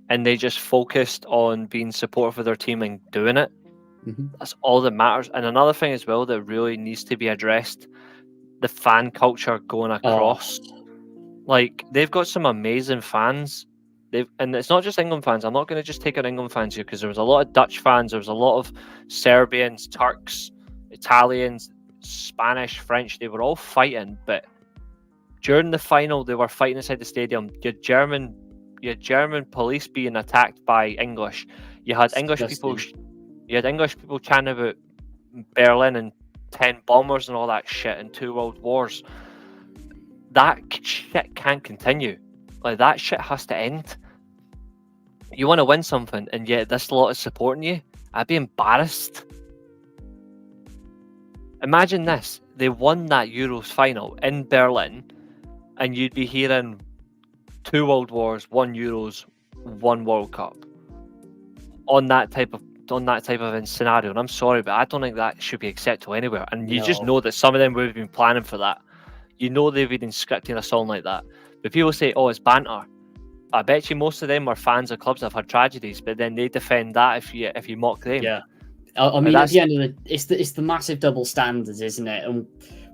and they just focused on being supportive of their team and doing it, that's all that matters. And another thing as well that really needs to be addressed: the fan culture going across. Like, they've got some amazing fans. And it's not just England fans. I'm not going to just take out England fans here, because there was a lot of Dutch fans. There was a lot of Serbians, Turks, Italians, Spanish, French. They were all fighting, but during the final, they were fighting inside the stadium. You had German police being attacked by English. You had English people chanting about Berlin and 10 bombers and all that shit and 2 world wars. That shit can't continue. Like, that shit has to end. You want to win something, and yet this lot is supporting you? I'd be embarrassed. Imagine this: they won that Euros final in Berlin, and you'd be hearing 2 World Wars, 1 Euros, 1 World Cup on that type of scenario. And I'm sorry, but I don't think that should be acceptable anywhere. And you just No. know that some of them would have been planning for that. You know they've been scripting a song like that. But people say, "Oh, it's banter." I bet you most of them are fans of clubs that have had tragedies, but then they defend that if you mock them. Yeah. I mean, at the end of it's the massive double standards, isn't it? And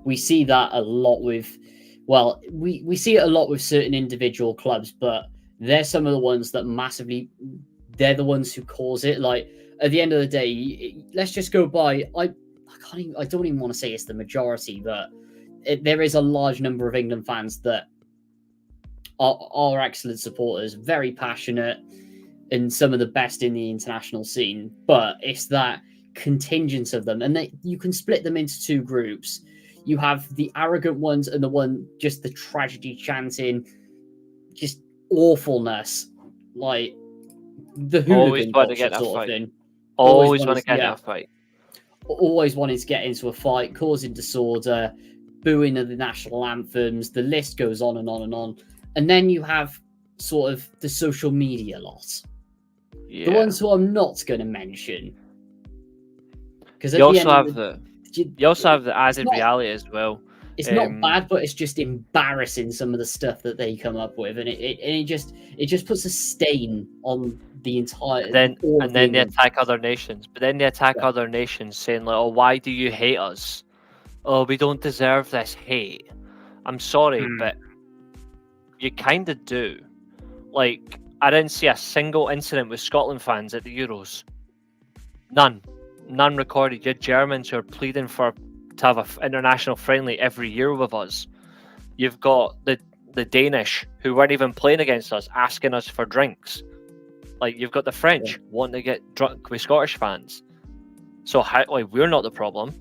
we see that a lot with, well, we see it a lot with certain individual clubs, but they're some of the ones that they're the ones who cause it. Like at the end of the day, let's just go by. I don't even want to say it's the majority, but there is a large number of England fans that are excellent supporters, very passionate, and some of the best in the international scene. But it's that contingent of them, and you can split them into 2 groups. You have the arrogant ones and just the tragedy chanting, just awfulness, like the hooligan culture sort of thing. Always want to get in a fight. Always wanting to get into a fight, causing disorder, booing of the national anthems. The list goes on and on and on. And then you have sort of the social media lot. Yeah. The ones who I'm not going to mention. Because you also have the added reality as well. It's not bad, but it's just embarrassing, some of the stuff that they come up with, and it just puts a stain on the entire. Then they attack other nations, but then they attack other nations, saying like, "Oh, why do you hate us? Oh, we don't deserve this hate." I'm sorry, but you kind of do. Like, I didn't see a single incident with Scotland fans at the Euros. None recorded. You had Germans who are pleading to have an international friendly every year with us. You've got the Danish who weren't even playing against us, asking us for drinks. Like, you've got the French wanting to get drunk with Scottish fans. So we're not the problem.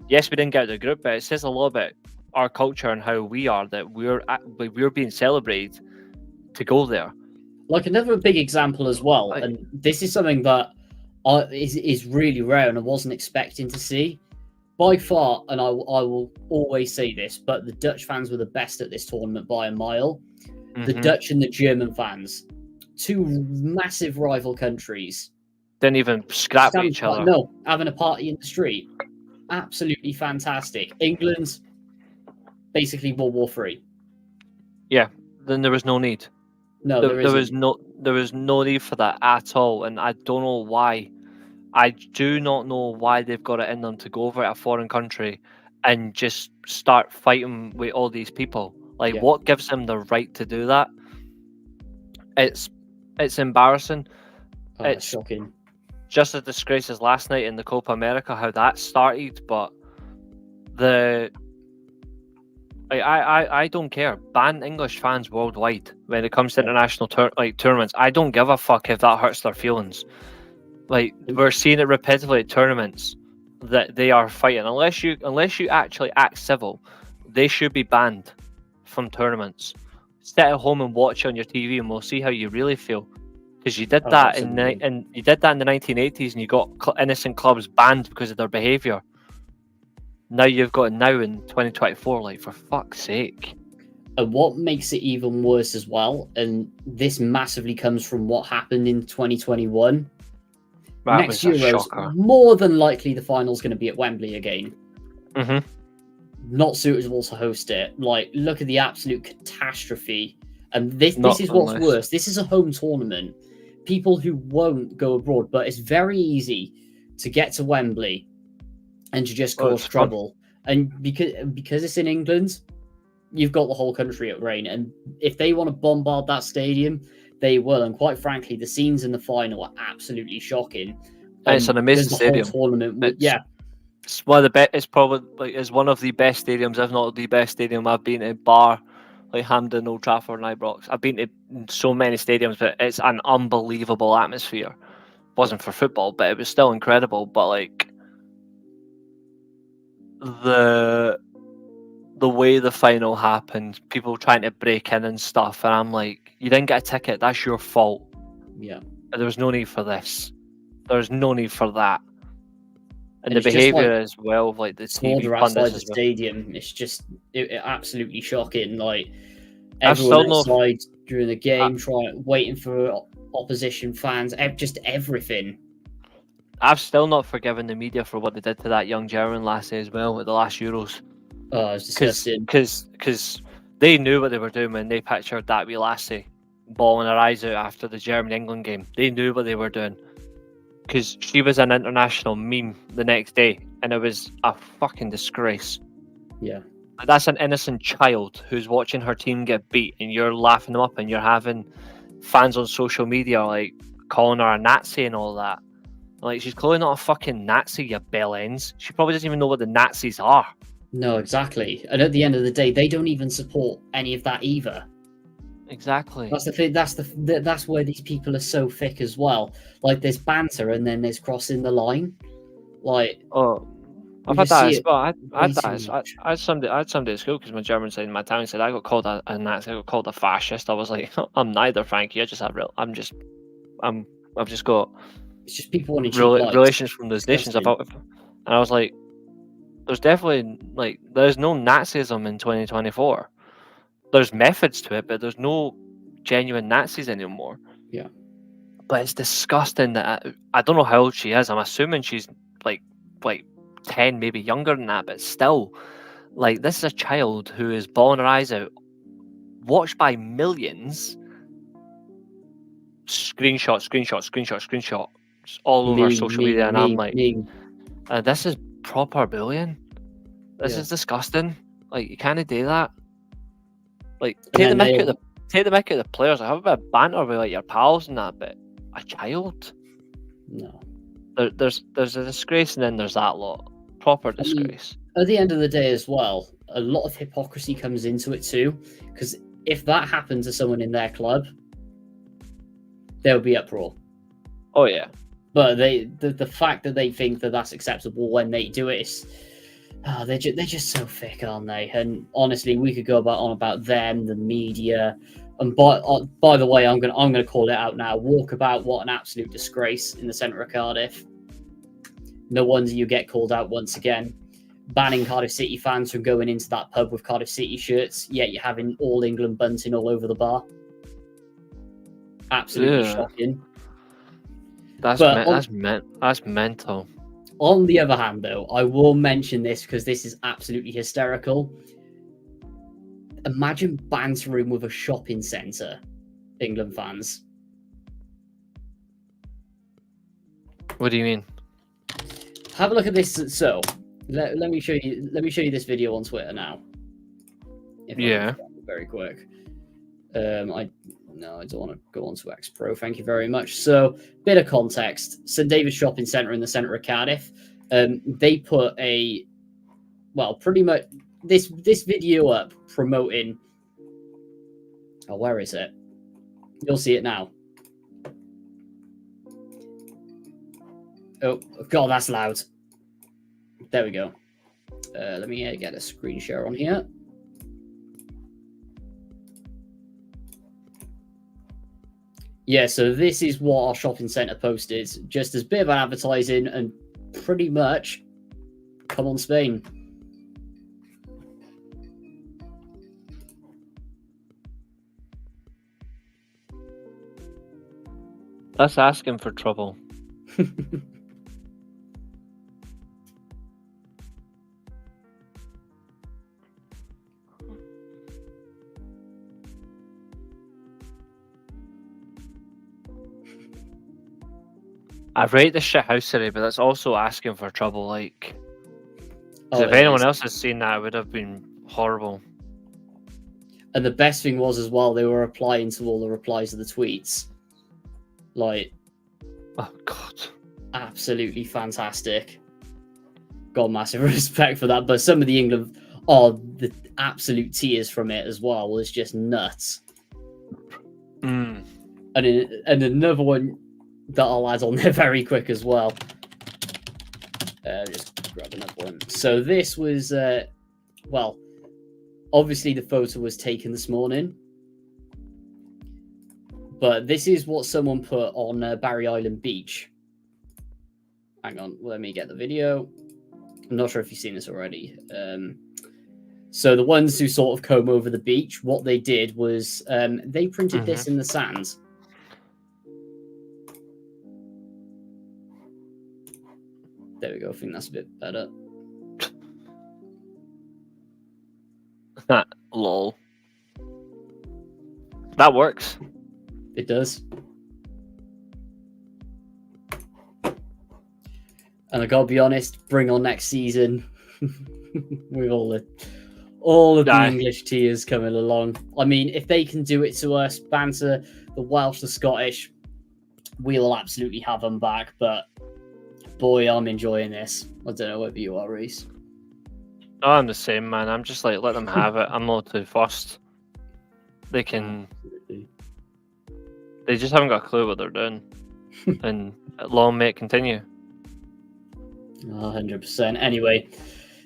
Yes, we didn't get out of the group, but it says a lot about our culture and how we are, that we're being celebrated to go there. Like, another big example as well, and this is something that is really rare and I wasn't expecting to see. By far, and I will always say this, but the Dutch fans were the best at this tournament by a mile. The Dutch and the German fans, 2 massive rival countries, didn't even scrap each other. No, having a party in the street. Absolutely fantastic. England, basically World War III. Yeah, then there was no need. No, there was no need for that at all, and I don't know why. I do not know why they've got it in them to go over to a foreign country and just start fighting with all these people. Like, what gives them the right to do that? It's embarrassing. It's shocking. Just as disgrace as last night in the Copa America, how that started, but I don't care. Ban English fans worldwide when it comes to international tournaments. I don't give a fuck if that hurts their feelings. Like, we're seeing it repetitively at tournaments that they are fighting. Unless you actually act civil, they should be banned from tournaments. Sit at home and watch on your TV, and we'll see how you really feel. Because you did that in the 1980s, and you got innocent clubs banned because of their behaviour. Now you've got it now in 2024. Like, for fuck's sake. And what makes it even worse as well, and this massively comes from what happened in 2021. Next Euros, more than likely the final's going to be at Wembley again. Not suitable to host it. Like, look at the absolute catastrophe. And this is what's worse. This is a home tournament. People who won't go abroad, but it's very easy to get to Wembley and to just cause trouble. And because it's in England, you've got the whole country at rain. And if they want to bombard that stadium, they will. And quite frankly, the scenes in the final are absolutely shocking. It's an amazing stadium. Tournament, it's one of the best. It's probably is one of the best stadiums, if not the best stadium I've been to, bar like Hampden, Old Trafford, and Ibrox. I've been to so many stadiums, but it's an unbelievable atmosphere. It wasn't for football, but it was still incredible. But like the way the final happened, people trying to break in and stuff, and I'm like, you didn't get a ticket, that's your fault. Yeah. There was no need for this. There's no need for that. And And the it's just behaviour like as well of like the it's TV order pundits outside the as well. stadium. It's just absolutely shocking. Like I've everyone still not. outside during the game, waiting for opposition fans, just everything. I've still not forgiven the media for what they did to that young German lassie as well at the last Euros. Oh, it's disgusting. Because they knew what they were doing when they pictured that wee lassie bawling her eyes out after the German-England game. They knew what they were doing. Because she was an international meme the next day, and it was a fucking disgrace. Yeah. Like, that's an innocent child who's watching her team get beat, and you're laughing them up, and you're having fans on social media like calling her a Nazi and all that. Like, she's clearly not a fucking Nazi, you bellends. She probably doesn't even know what the Nazis are. No, exactly. And at the end of the day, they don't even support any of that either. Exactly. That's the thing. That's where these people are so thick as well. Like there's banter, and then there's crossing the line. Like I've you had just that see as it well. I way had that. too much. I had somebody at school because my German side in my town said I got called a Nazi. I got called a fascist. I was like, I'm neither, Frankie. I've just got It's just people wanting cheap likes. relations from those nations. And I was like, there's definitely there's no Nazism in 2024. There's methods to it, but there's no genuine Nazis anymore. Yeah. But it's disgusting that I don't know how old she is. I'm assuming she's like 10, maybe younger than that, but still, like, this is a child who is bawling her eyes out, watched by millions. Screenshot all over social media, and I'm like, this is proper bullying. This is disgusting. Like, you can't do that. Like, take the mick out of the players. Like, have a bit of banter with like your pals and that, but a child. No. There's a disgrace, and then there's that lot. Proper disgrace. At the end of the day, as well, a lot of hypocrisy comes into it too. Because if that happened to someone in their club, there would be uproar. Oh yeah. But the fact that they think that that's acceptable when they do it is, they're just so thick, aren't they? And honestly, we could go on about them, the media. And by the way, I'm gonna call it out now. Walkabout, what an absolute disgrace in the centre of Cardiff. No wonder you get called out once again. Banning Cardiff City fans from going into that pub with Cardiff City shirts, yet you're having all England bunting all over the bar. Absolutely shocking. That's mental. On the other hand, though, I will mention this because this is absolutely hysterical. Imagine bantering with a shopping centre, England fans. What do you mean? Have a look at this. So, let me show you. Let me show you this video on Twitter now. Very quick. I don't want to go on to X Pro. Thank you very much. So, bit of context. St David's Shopping Centre in the centre of Cardiff. They put pretty much this video up promoting. Oh, where is it? You'll see it now. Oh God, that's loud. There we go. Let me get a screen share on here. Yeah, so this is what our shopping centre posted, just as a bit of an advertising, and pretty much, come on Spain. That's asking for trouble. I rate the shit housery, but that's also asking for trouble. Like, if anyone else has seen that, it would have been horrible. And the best thing was as well, they were replying to all the replies of the tweets. Like, oh God, absolutely fantastic. Got massive respect for that. But some of the England, the absolute tears from it as well was just nuts. And another one that I'll add on there very quick as well. Just grab another one. So this was, obviously the photo was taken this morning. But this is what someone put on Barry Island Beach. Hang on, let me get the video. I'm not sure if you've seen this already. So the ones who sort of comb over the beach, what they did was they printed this in the sand. There we go. I think that's a bit better. Lol. That works. It does. And I gotta be honest, bring on next season with all of the English tiers coming along. I mean, if they can do it to us, banter the Welsh, the Scottish, we'll absolutely have them back. But boy, I'm enjoying this. I don't know whether you are, Reece. Oh, I'm the same, man. I'm just like, let them have it. I'm not too fussed. They can. Absolutely. They just haven't got a clue what they're doing. And long may it continue. 100%. Anyway,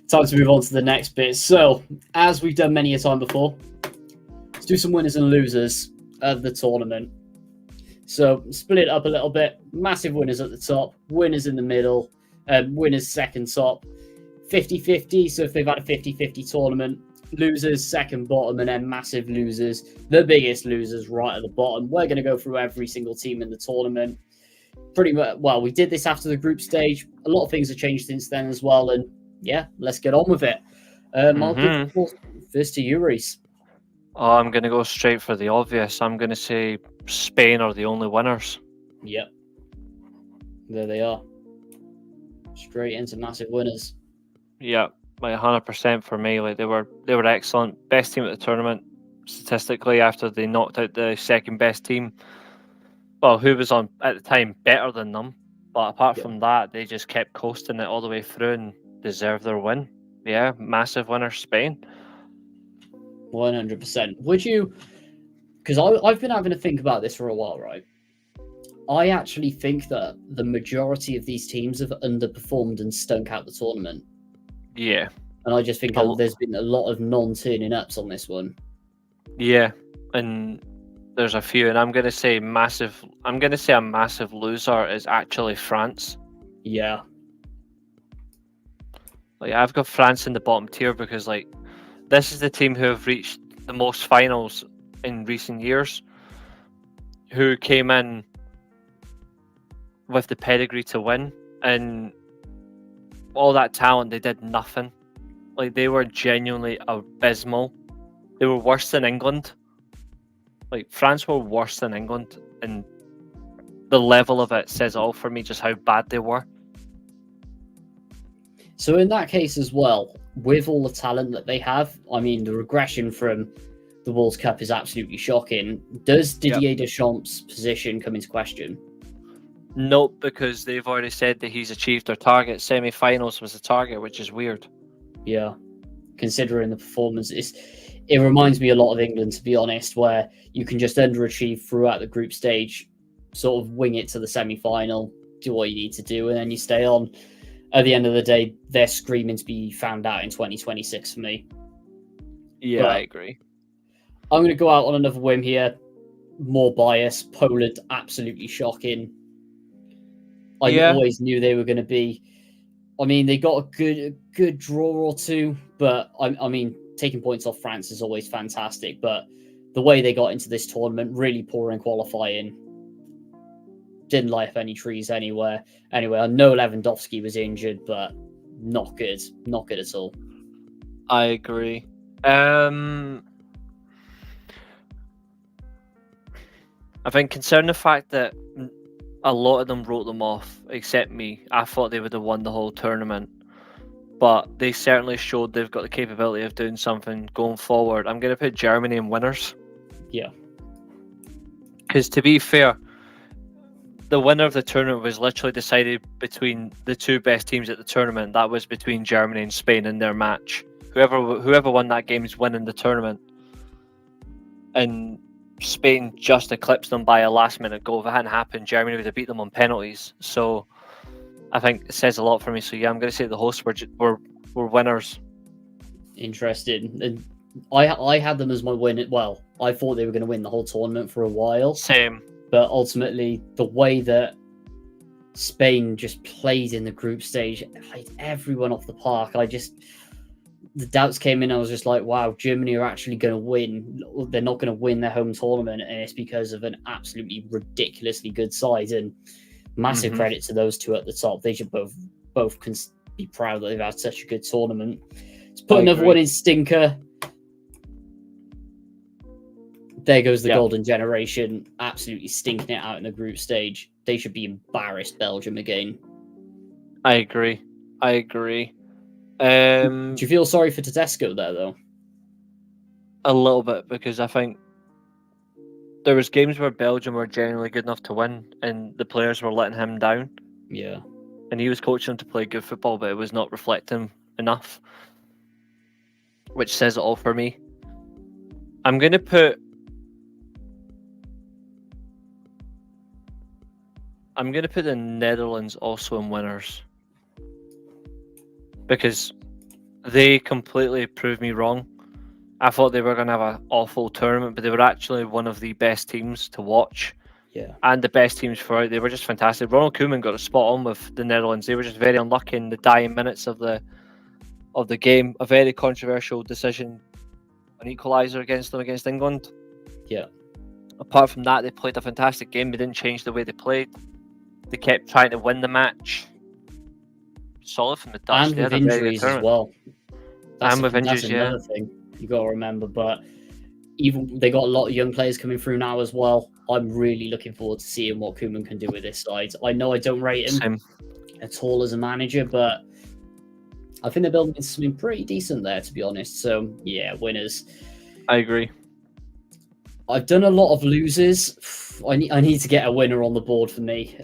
time to move on to the next bit. So, as we've done many a time before, let's do some winners and losers of the tournament. So, split it up a little bit. Massive winners at the top, winners in the middle, winners second top, 50-50. So, if they've had a 50-50 tournament, losers second bottom, and then massive losers, the biggest losers right at the bottom. We're going to go through every single team in the tournament. Pretty much, well, we did this after the group stage. A lot of things have changed since then as well, and yeah, let's get on with it. I'll give the floor first to you, Reece. Oh, I'm going to go straight for the obvious. I'm going to say Spain are the only winners. Yep. There they are. Straight into massive winners. Yeah, like 100% for me. Like they were excellent. Best team at the tournament statistically after they knocked out the second best team. Well, who was on at the time better than them. But apart from that, they just kept coasting it all the way through and deserved their win. Yeah, massive winner, Spain. 100%. Would you... Because I've been having to think about this for a while, right? I actually think that the majority of these teams have underperformed and stunk out the tournament. Yeah. And I just think there's been a lot of non-turning ups on this one. Yeah, and there's a few, and I'm going to say a massive loser is actually France. Yeah. Like I've got France in the bottom tier because like this is the team who have reached the most finals in recent years, who came in with the pedigree to win, and all that talent, they did nothing. Like they were genuinely abysmal. They were worse than England. Like France were worse than England, and the level of it says all for me just how bad they were. So in that case as well, with all the talent that they have, I mean, the regression from the World Cup is absolutely shocking. Does Didier Deschamps' position come into question? Nope, because they've already said that he's achieved their target. Semi-finals was the target, which is weird. Yeah, considering the performance, it reminds me a lot of England, to be honest, where you can just underachieve throughout the group stage, sort of wing it to the semi-final, do what you need to do, and then you stay on. At the end of the day, they're screaming to be found out in 2026 for me. Yeah, I agree. I'm going to go out on another whim here. More bias. Poland, absolutely shocking. I always knew they were going to be. I mean, they got a good draw or two, but I mean, taking points off France is always fantastic. But the way they got into this tournament, really poor in qualifying. Didn't light up any trees anywhere. Anyway, I know Lewandowski was injured, but not good. Not good at all. I agree. I think considering the fact that a lot of them wrote them off, except me. I thought they would have won the whole tournament. But they certainly showed they've got the capability of doing something going forward. I'm going to put Germany in winners. Yeah. Because to be fair, the winner of the tournament was literally decided between the two best teams at the tournament. That was between Germany and Spain in their match. Whoever won that game is winning the tournament. And Spain just eclipsed them by a last-minute goal. If it hadn't happened, Germany would have beat them on penalties. So I think it says a lot for me. So yeah, I'm going to say the hosts were winners. Interesting. And I had them as my win. Well, I thought they were going to win the whole tournament for a while. Same. But ultimately, the way that Spain just played in the group stage, played everyone off the park. The doubts came in. I was just like, wow, Germany are actually going to win. They're not going to win their home tournament, and it's because of an absolutely ridiculously good side. And massive credit to those two at the top. They should both can be proud that they've had such a good tournament. Let's put another one in stinker. There goes the golden generation, absolutely stinking it out in the group stage. They should be embarrassed, Belgium, again. I agree. Do you feel sorry for Tedesco there, though? A little bit, because I think there was games where Belgium were genuinely good enough to win, and the players were letting him down. Yeah. And he was coaching them to play good football, but it was not reflecting enough, which says it all for me. I'm going to put the Netherlands also in winners, because they completely proved me wrong. I thought they were going to have an awful tournament, but they were actually one of the best teams to watch. Yeah. And the best teams throughout. They were just fantastic. Ronald Koeman got a spot on with the Netherlands. They were just very unlucky in the dying minutes of the game. A very controversial decision, an equaliser against them against England. Yeah. Apart from that, they played a fantastic game. They didn't change the way they played. They kept trying to win the match. Solid from the Dutch. And with injuries as well. That's another thing you got to remember. But even they got a lot of young players coming through now as well. I'm really looking forward to seeing what Koeman can do with this side. I know I don't rate him at all as a manager, but I think they're building something pretty decent there, to be honest. So, yeah, winners. I agree. I've done a lot of losers. I need to get a winner on the board for me.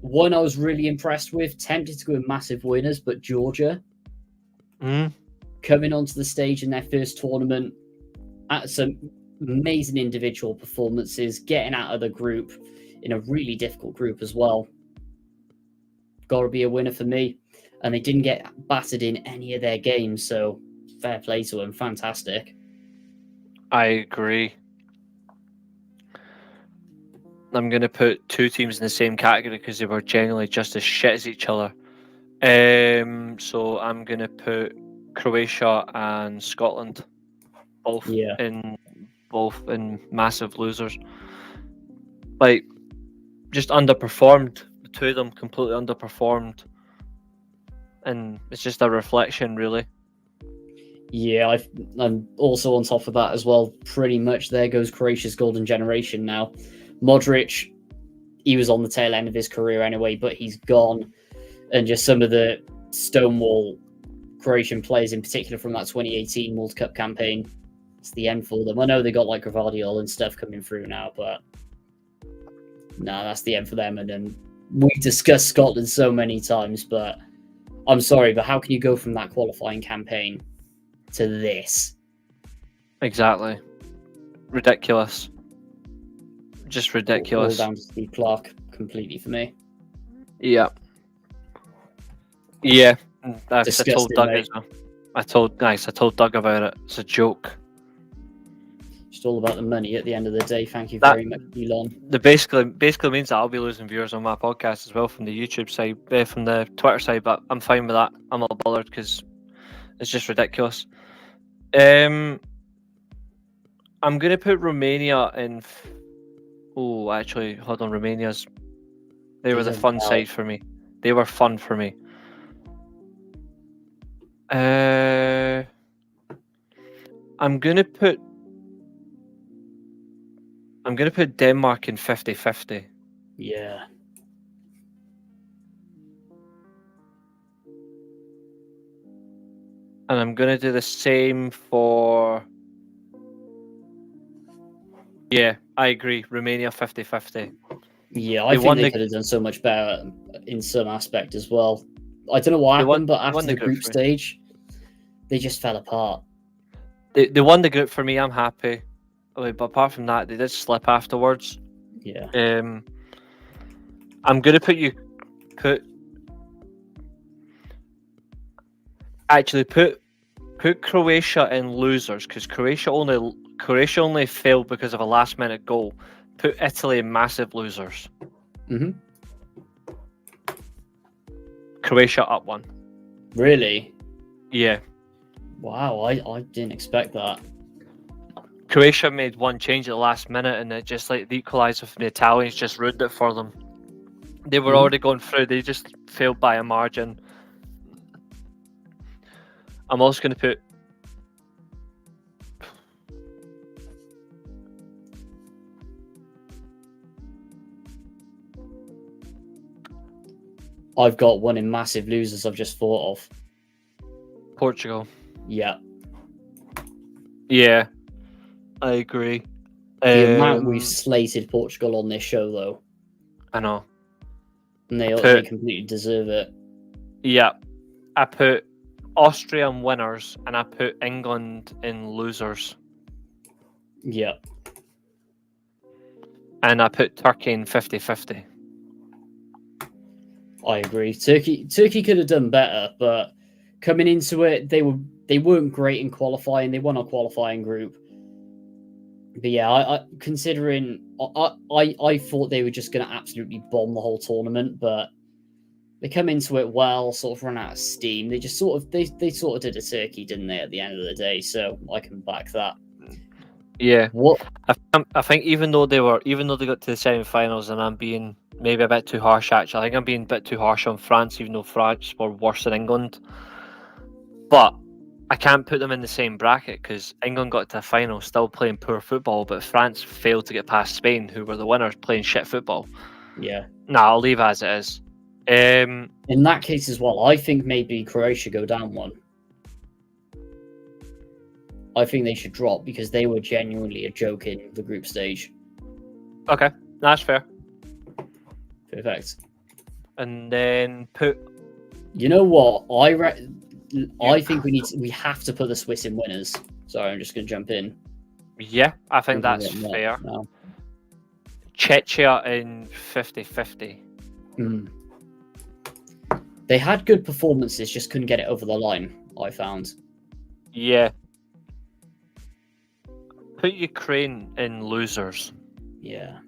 One I was really impressed with, tempted to go with massive winners, but Georgia. Coming onto the stage in their first tournament at some amazing individual performances, getting out of the group in a really difficult group as well. Got to be a winner for me. And they didn't get battered in any of their games, so fair play to them. Fantastic. I agree. I'm going to put two teams in the same category because they were genuinely just as shit as each other. So I'm going to put Croatia and Scotland, both in massive losers. Like, just underperformed. The two of them completely underperformed, and it's just a reflection, really. Yeah, I'm also on top of that as well. Pretty much there goes Croatia's golden generation now. Modric, he was on the tail end of his career anyway, but he's gone. And just some of the stonewall Croatian players, in particular from that 2018 World Cup campaign, it's the end for them. I know they got like Gvardiol and stuff coming through now, but no, that's the end for them. And then we discussed Scotland so many times, but I'm sorry, but how can you go from that qualifying campaign to this? Exactly. Ridiculous. Just ridiculous. All down to Steve Clarke completely for me. Yeah. I told Doug mate. I told Doug about it. It's a joke. Just all about the money at the end of the day. Thank you very much, Elon. The basically means that I'll be losing viewers on my podcast as well from the YouTube side, from the Twitter side, but I'm fine with that. I'm not bothered because it's just ridiculous. I'm gonna put Romania in. Oh, actually, hold on. Romania's. They were the fun side for me. They were fun for me. I'm gonna put Denmark in 50-50. Yeah. And I'm gonna do the same for. Yeah, I agree. Romania 50-50. Yeah, I think they could have done so much better in some aspect as well. I don't know what happened, but after the group stage, they just fell apart. They won the group for me. I'm happy. But apart from that, they did slip afterwards. Yeah. I'm gonna put Croatia in losers because Croatia only failed because of a last minute goal. Put Italy in massive losers. Croatia up 1. Really? Yeah. Wow, I didn't expect that. Croatia made one change at the last minute, and it just like the equaliser from the Italians just ruined it for them. They were already going through. They just failed by a margin. I'm also going to put I've got one in massive losers I've just thought of. Portugal. Yeah. Yeah, I agree. The amount we've slated Portugal on this show, though. I know. And they completely deserve it. Yeah. I put Austria in winners, and I put England in losers. Yeah. And I put Turkey in 50-50. I agree. Turkey could have done better, but coming into it, they weren't great in qualifying. They won a qualifying group. But yeah, I thought they were just going to absolutely bomb the whole tournament, but they come into it well, sort of run out of steam. They just sort of did a Turkey, didn't they, at the end of the day? So I can back that. Yeah. What? I think even though they got to the semi-finals, and I'm being maybe a bit too harsh, actually. I think I'm being a bit too harsh on France, even though France were worse than England. But I can't put them in the same bracket because England got to the final still playing poor football, but France failed to get past Spain, who were the winners, playing shit football. Yeah. Nah, I'll leave it as it is. In that case as well, I think maybe Croatia go down one. I think they should drop because they were genuinely a joke in the group stage. Okay, that's fair. Perfect. And then put. You know what? I think we have to put the Swiss in winners. Sorry, I'm just going to jump in. Yeah, I think that's fair. No. Czechia in 50-50. They had good performances, just couldn't get it over the line, I found. Yeah. Put Ukraine in losers. Yeah.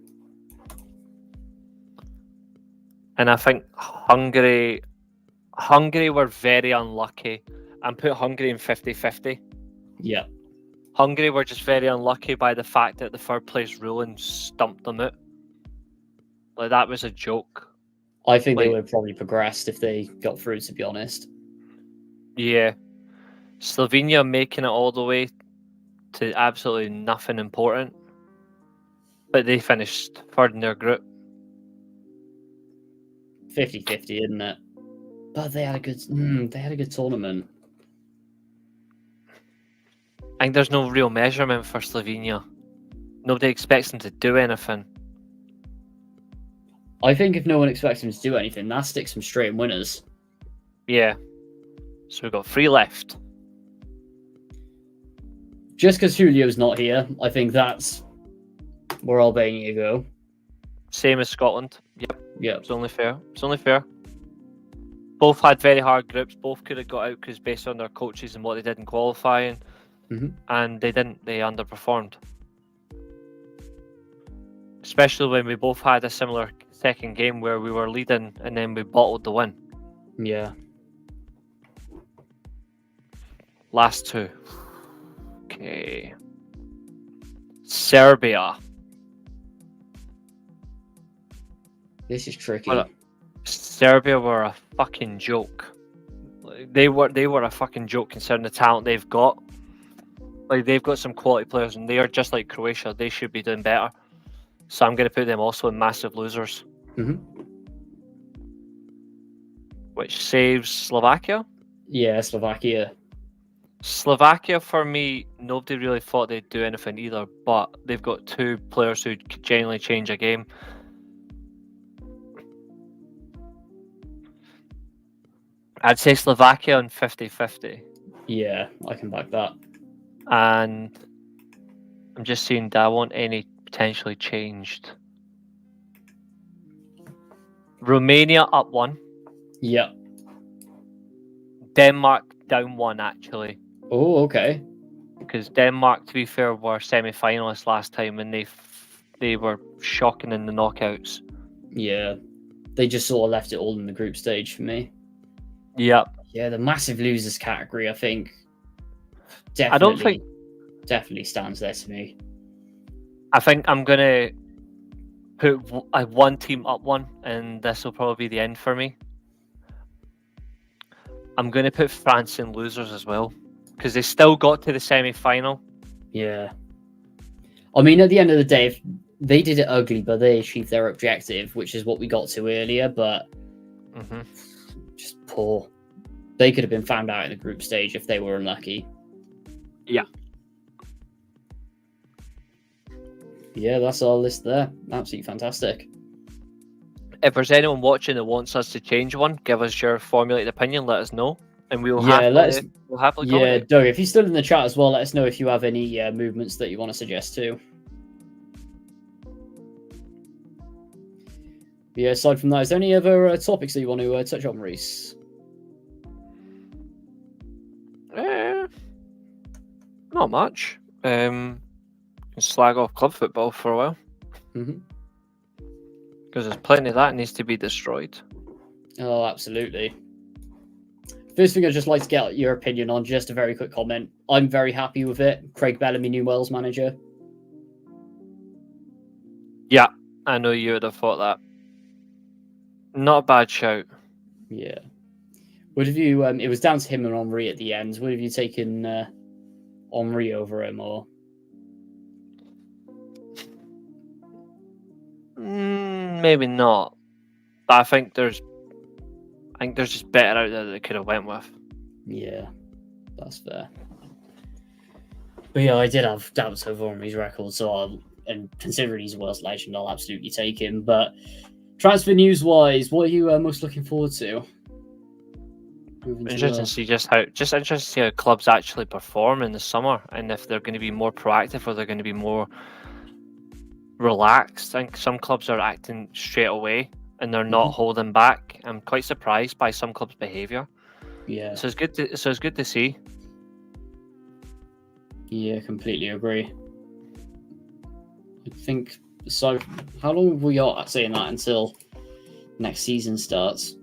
And I think Hungary were very unlucky. And put Hungary in 50-50. Yeah. Hungary were just very unlucky by the fact that the third place ruling stumped them out. Like, that was a joke. I think they would have probably progressed if they got through, to be honest. Yeah. Slovenia making it all the way to absolutely nothing important. But they finished third in their group. 50-50, isn't it? But they had a good tournament. I think there's no real measurement for Slovenia. Nobody expects them to do anything. I think if no one expects them to do anything, that sticks them straight in winners. Yeah. So we've got 3 left. Just because Julio's not here, I think that's where Albania go. Same as Scotland. Yep. Yeah. It's only fair. Both had very hard groups. Both could have got out because based on their coaches and what they did in qualifying. And they didn't. They underperformed. Especially when we both had a similar second game where we were leading and then we bottled the win. Yeah. Last 2. Okay. Serbia. This is tricky. Serbia were a fucking joke. They were a fucking joke considering the talent they've got. Like, they've got some quality players and they are just like Croatia. They should be doing better. So I'm going to put them also in massive losers. Which saves Slovakia? Yeah, Slovakia. Slovakia, for me, nobody really thought they'd do anything either, but they've got 2 players who genuinely change a game. I'd say Slovakia on 50-50. Yeah, I can back that. And I'm just seeing, do I want any potentially changed? Romania up 1. Yeah. Denmark down 1, actually. Oh, okay. Because Denmark, to be fair, were semi-finalists last time and they were shocking in the knockouts. Yeah. They just sort of left it all in the group stage for me. Yeah. Yeah, the massive losers category, I think, I don't think. definitely stands there to me. I think I'm gonna put one team up one, and this will probably be the end for me. I'm gonna put France in losers as well, because they still got to the semi-final. Yeah. I mean, at the end of the day, if they did it ugly, but they achieved their objective, which is what we got to earlier, but just poor. They could have been found out in the group stage if they were unlucky. Yeah. Yeah, that's our list there. Absolutely fantastic. If there's anyone watching that wants us to change one, give us your formulated opinion. Let us know, and we'll happily comment. Doug, if you're still in the chat as well, let us know if you have any movements that you want to suggest too. Yeah, aside from that, is there any other topics that you want to touch on, Reece? Not much. Slag off club football for a while. Because there's plenty of that needs to be destroyed. Oh, absolutely. First thing I'd just like to get your opinion on, just a very quick comment. I'm very happy with it. Craig Bellamy, new Wales manager. Yeah, I know you would have thought that. Not a bad shout. Yeah. Would have you? It was down to him and Henry at the end. Would have you taken Henry over him, or? Maybe not. But I think there's just better out there that they could have went with. Yeah, that's fair. But yeah, I did have doubts over Henry's record, and considering he's a Wales legend, I'll absolutely take him. But transfer news wise, what are you most looking forward to? Interesting to see how clubs actually perform in the summer, and if they're going to be more proactive or they're going to be more relaxed. I think some clubs are acting straight away and they're not holding back. I'm quite surprised by some clubs' behaviour. Yeah. So it's good to see. Yeah, completely agree. I think so. How long have we got saying that until next season starts?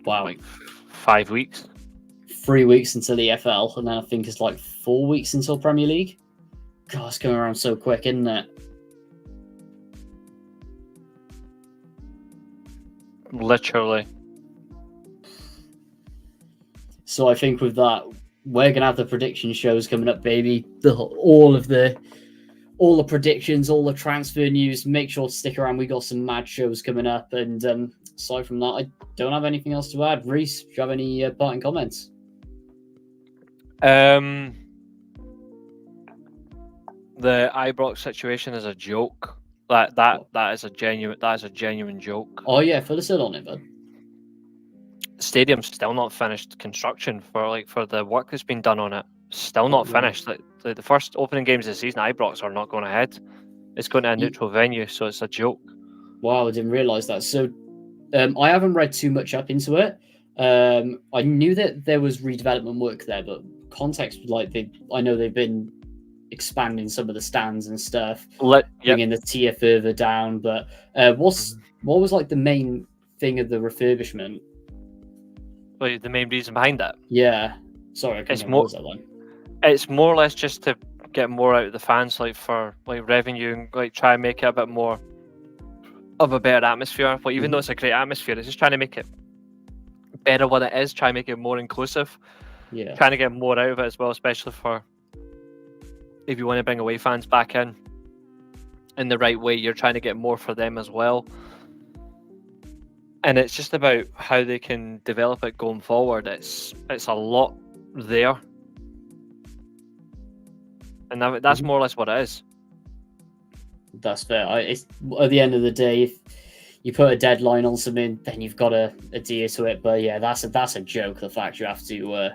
Wow, like 5 weeks. 3 weeks until the EFL, and then I think it's like 4 weeks until Premier League. God, it's coming around so quick, isn't it? Literally. So I think with that, we're gonna have the prediction shows coming up, baby. All the predictions, all the transfer news. Make sure to stick around. We got some mad shows coming up, and aside from that, I don't have anything else to add. Reece, do you have any parting comments? The Ibrox situation is a joke. That is a genuine joke. Oh yeah, fill us in on it, bud. Stadium's still not finished construction for the work that's been done on it. Still not finished. Like the first opening games of the season, Ibrox are not going ahead. It's going to a neutral venue, so it's a joke. Wow, I didn't realise that. So I haven't read too much up into it. I knew that there was redevelopment work there, but context, I know they've been expanding some of the stands and stuff, bringing the tier further down. But what was like the main thing of the refurbishment? Like the main reason behind that? Yeah, sorry, I can't remember what was that one. It's more or less just to get more out of the fans, like for like revenue, and like try and make it a bit more of a better atmosphere. But even though it's a great atmosphere, it's just trying to make it better what it is, try and make it more inclusive. Yeah, trying to get more out of it as well, especially for if you want to bring away fans back in the right way, you're trying to get more for them as well. And it's just about how they can develop it going forward. It's a lot there. And that's more or less what it is. That's fair. It's at the end of the day, if you put a deadline on something, then you've got to adhere to it. But yeah, that's a joke. The fact you have to,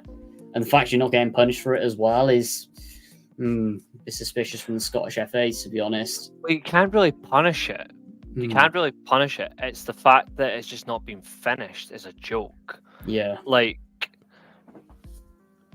and the fact you're not getting punished for it as well is it's suspicious from the Scottish FA, to be honest. Well, you can't really punish it. You can't really punish it. It's the fact that it's just not been finished is a joke. Yeah. Like,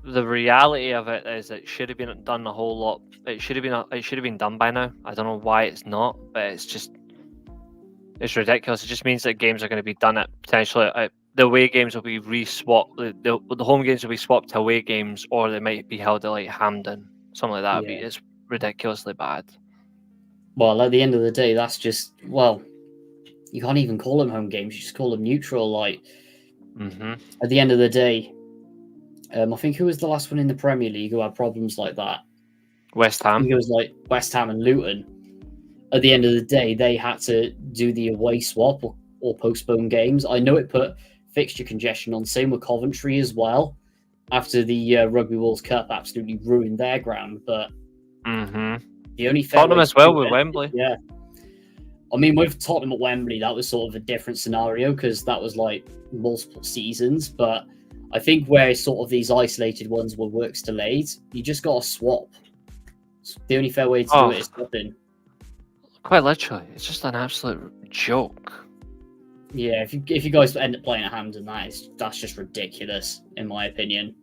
the reality of it is it should have been done a whole lot. It should have been done by now. I don't know why it's not, but it's ridiculous. It just means that games are going to be done at potentially at the away games will be re-swapped. The home games will be swapped to away games, or they might be held at like Hampden, something like that. Yeah. It's ridiculously bad. Well, at the end of the day, that's just, well, you can't even call them home games. You just call them neutral. Like, at the end of the day, I think who was the last one in the Premier League who had problems like that? West I Ham. think it was like West Ham and Luton. At the end of the day, they had to do the away swap or postpone games. I know it put fixture congestion on. Same with Coventry as well. After the Rugby World Cup absolutely ruined their ground, but the only fair Tottenham way as to well do with it- Wembley. Yeah. I mean, with Tottenham at Wembley, that was sort of a different scenario because that was like multiple seasons. But I think where sort of these isolated ones were works delayed, you just got to swap. It's the only fair way to do it is swapping. Quite literally, it's just an absolute joke. Yeah, if you guys end up playing at Hampden, that's just ridiculous in my opinion.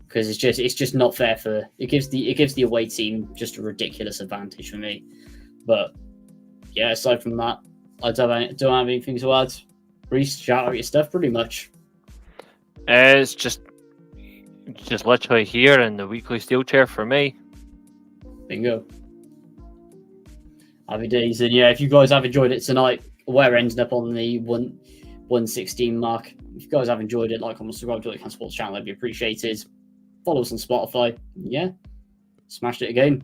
Because it's just not fair for it gives the away team just a ridiculous advantage for me. But yeah, aside from that, I don't have anything to add. Reece, shout out your stuff pretty much. It's just literally here in the weekly steel chair for me. Bingo. Happy days. And yeah, if you guys have enjoyed it tonight, we're ending up on the 116 mark. If you guys have enjoyed it, like, comment, subscribe to the Sports channel, that'd be appreciated. Follow us on Spotify. Yeah, smashed it again.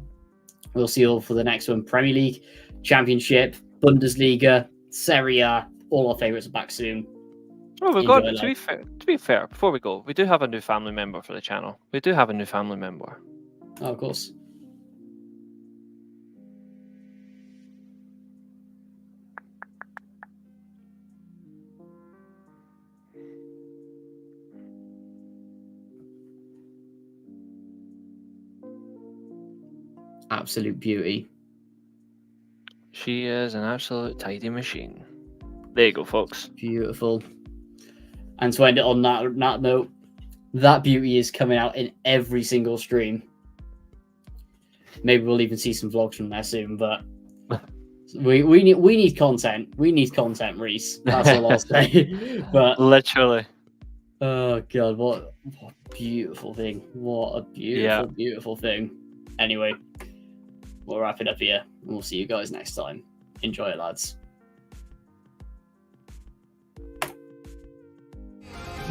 We'll see you all for the next one. Premier League, Championship, Bundesliga, Serie A, all our favourites are back soon. Well, we've got to be fair. Before we go, we do have a new family member for the channel. We do have a new family member. Oh, of course. Absolute beauty. She is an absolute tidy machine. There you go, folks. Beautiful. And to end it on that note, that beauty is coming out in every single stream. Maybe we'll even see some vlogs from there soon, but we need content. We need content, Reece. That's all I'll say. But literally. Oh god, what a beautiful thing. What a beautiful thing. Anyway, we'll wrap it up here and we'll see you guys next time. Enjoy it, lads.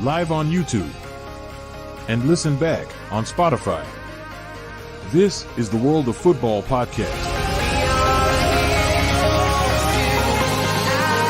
Live on YouTube. And listen back on Spotify. This is the World of Football podcast.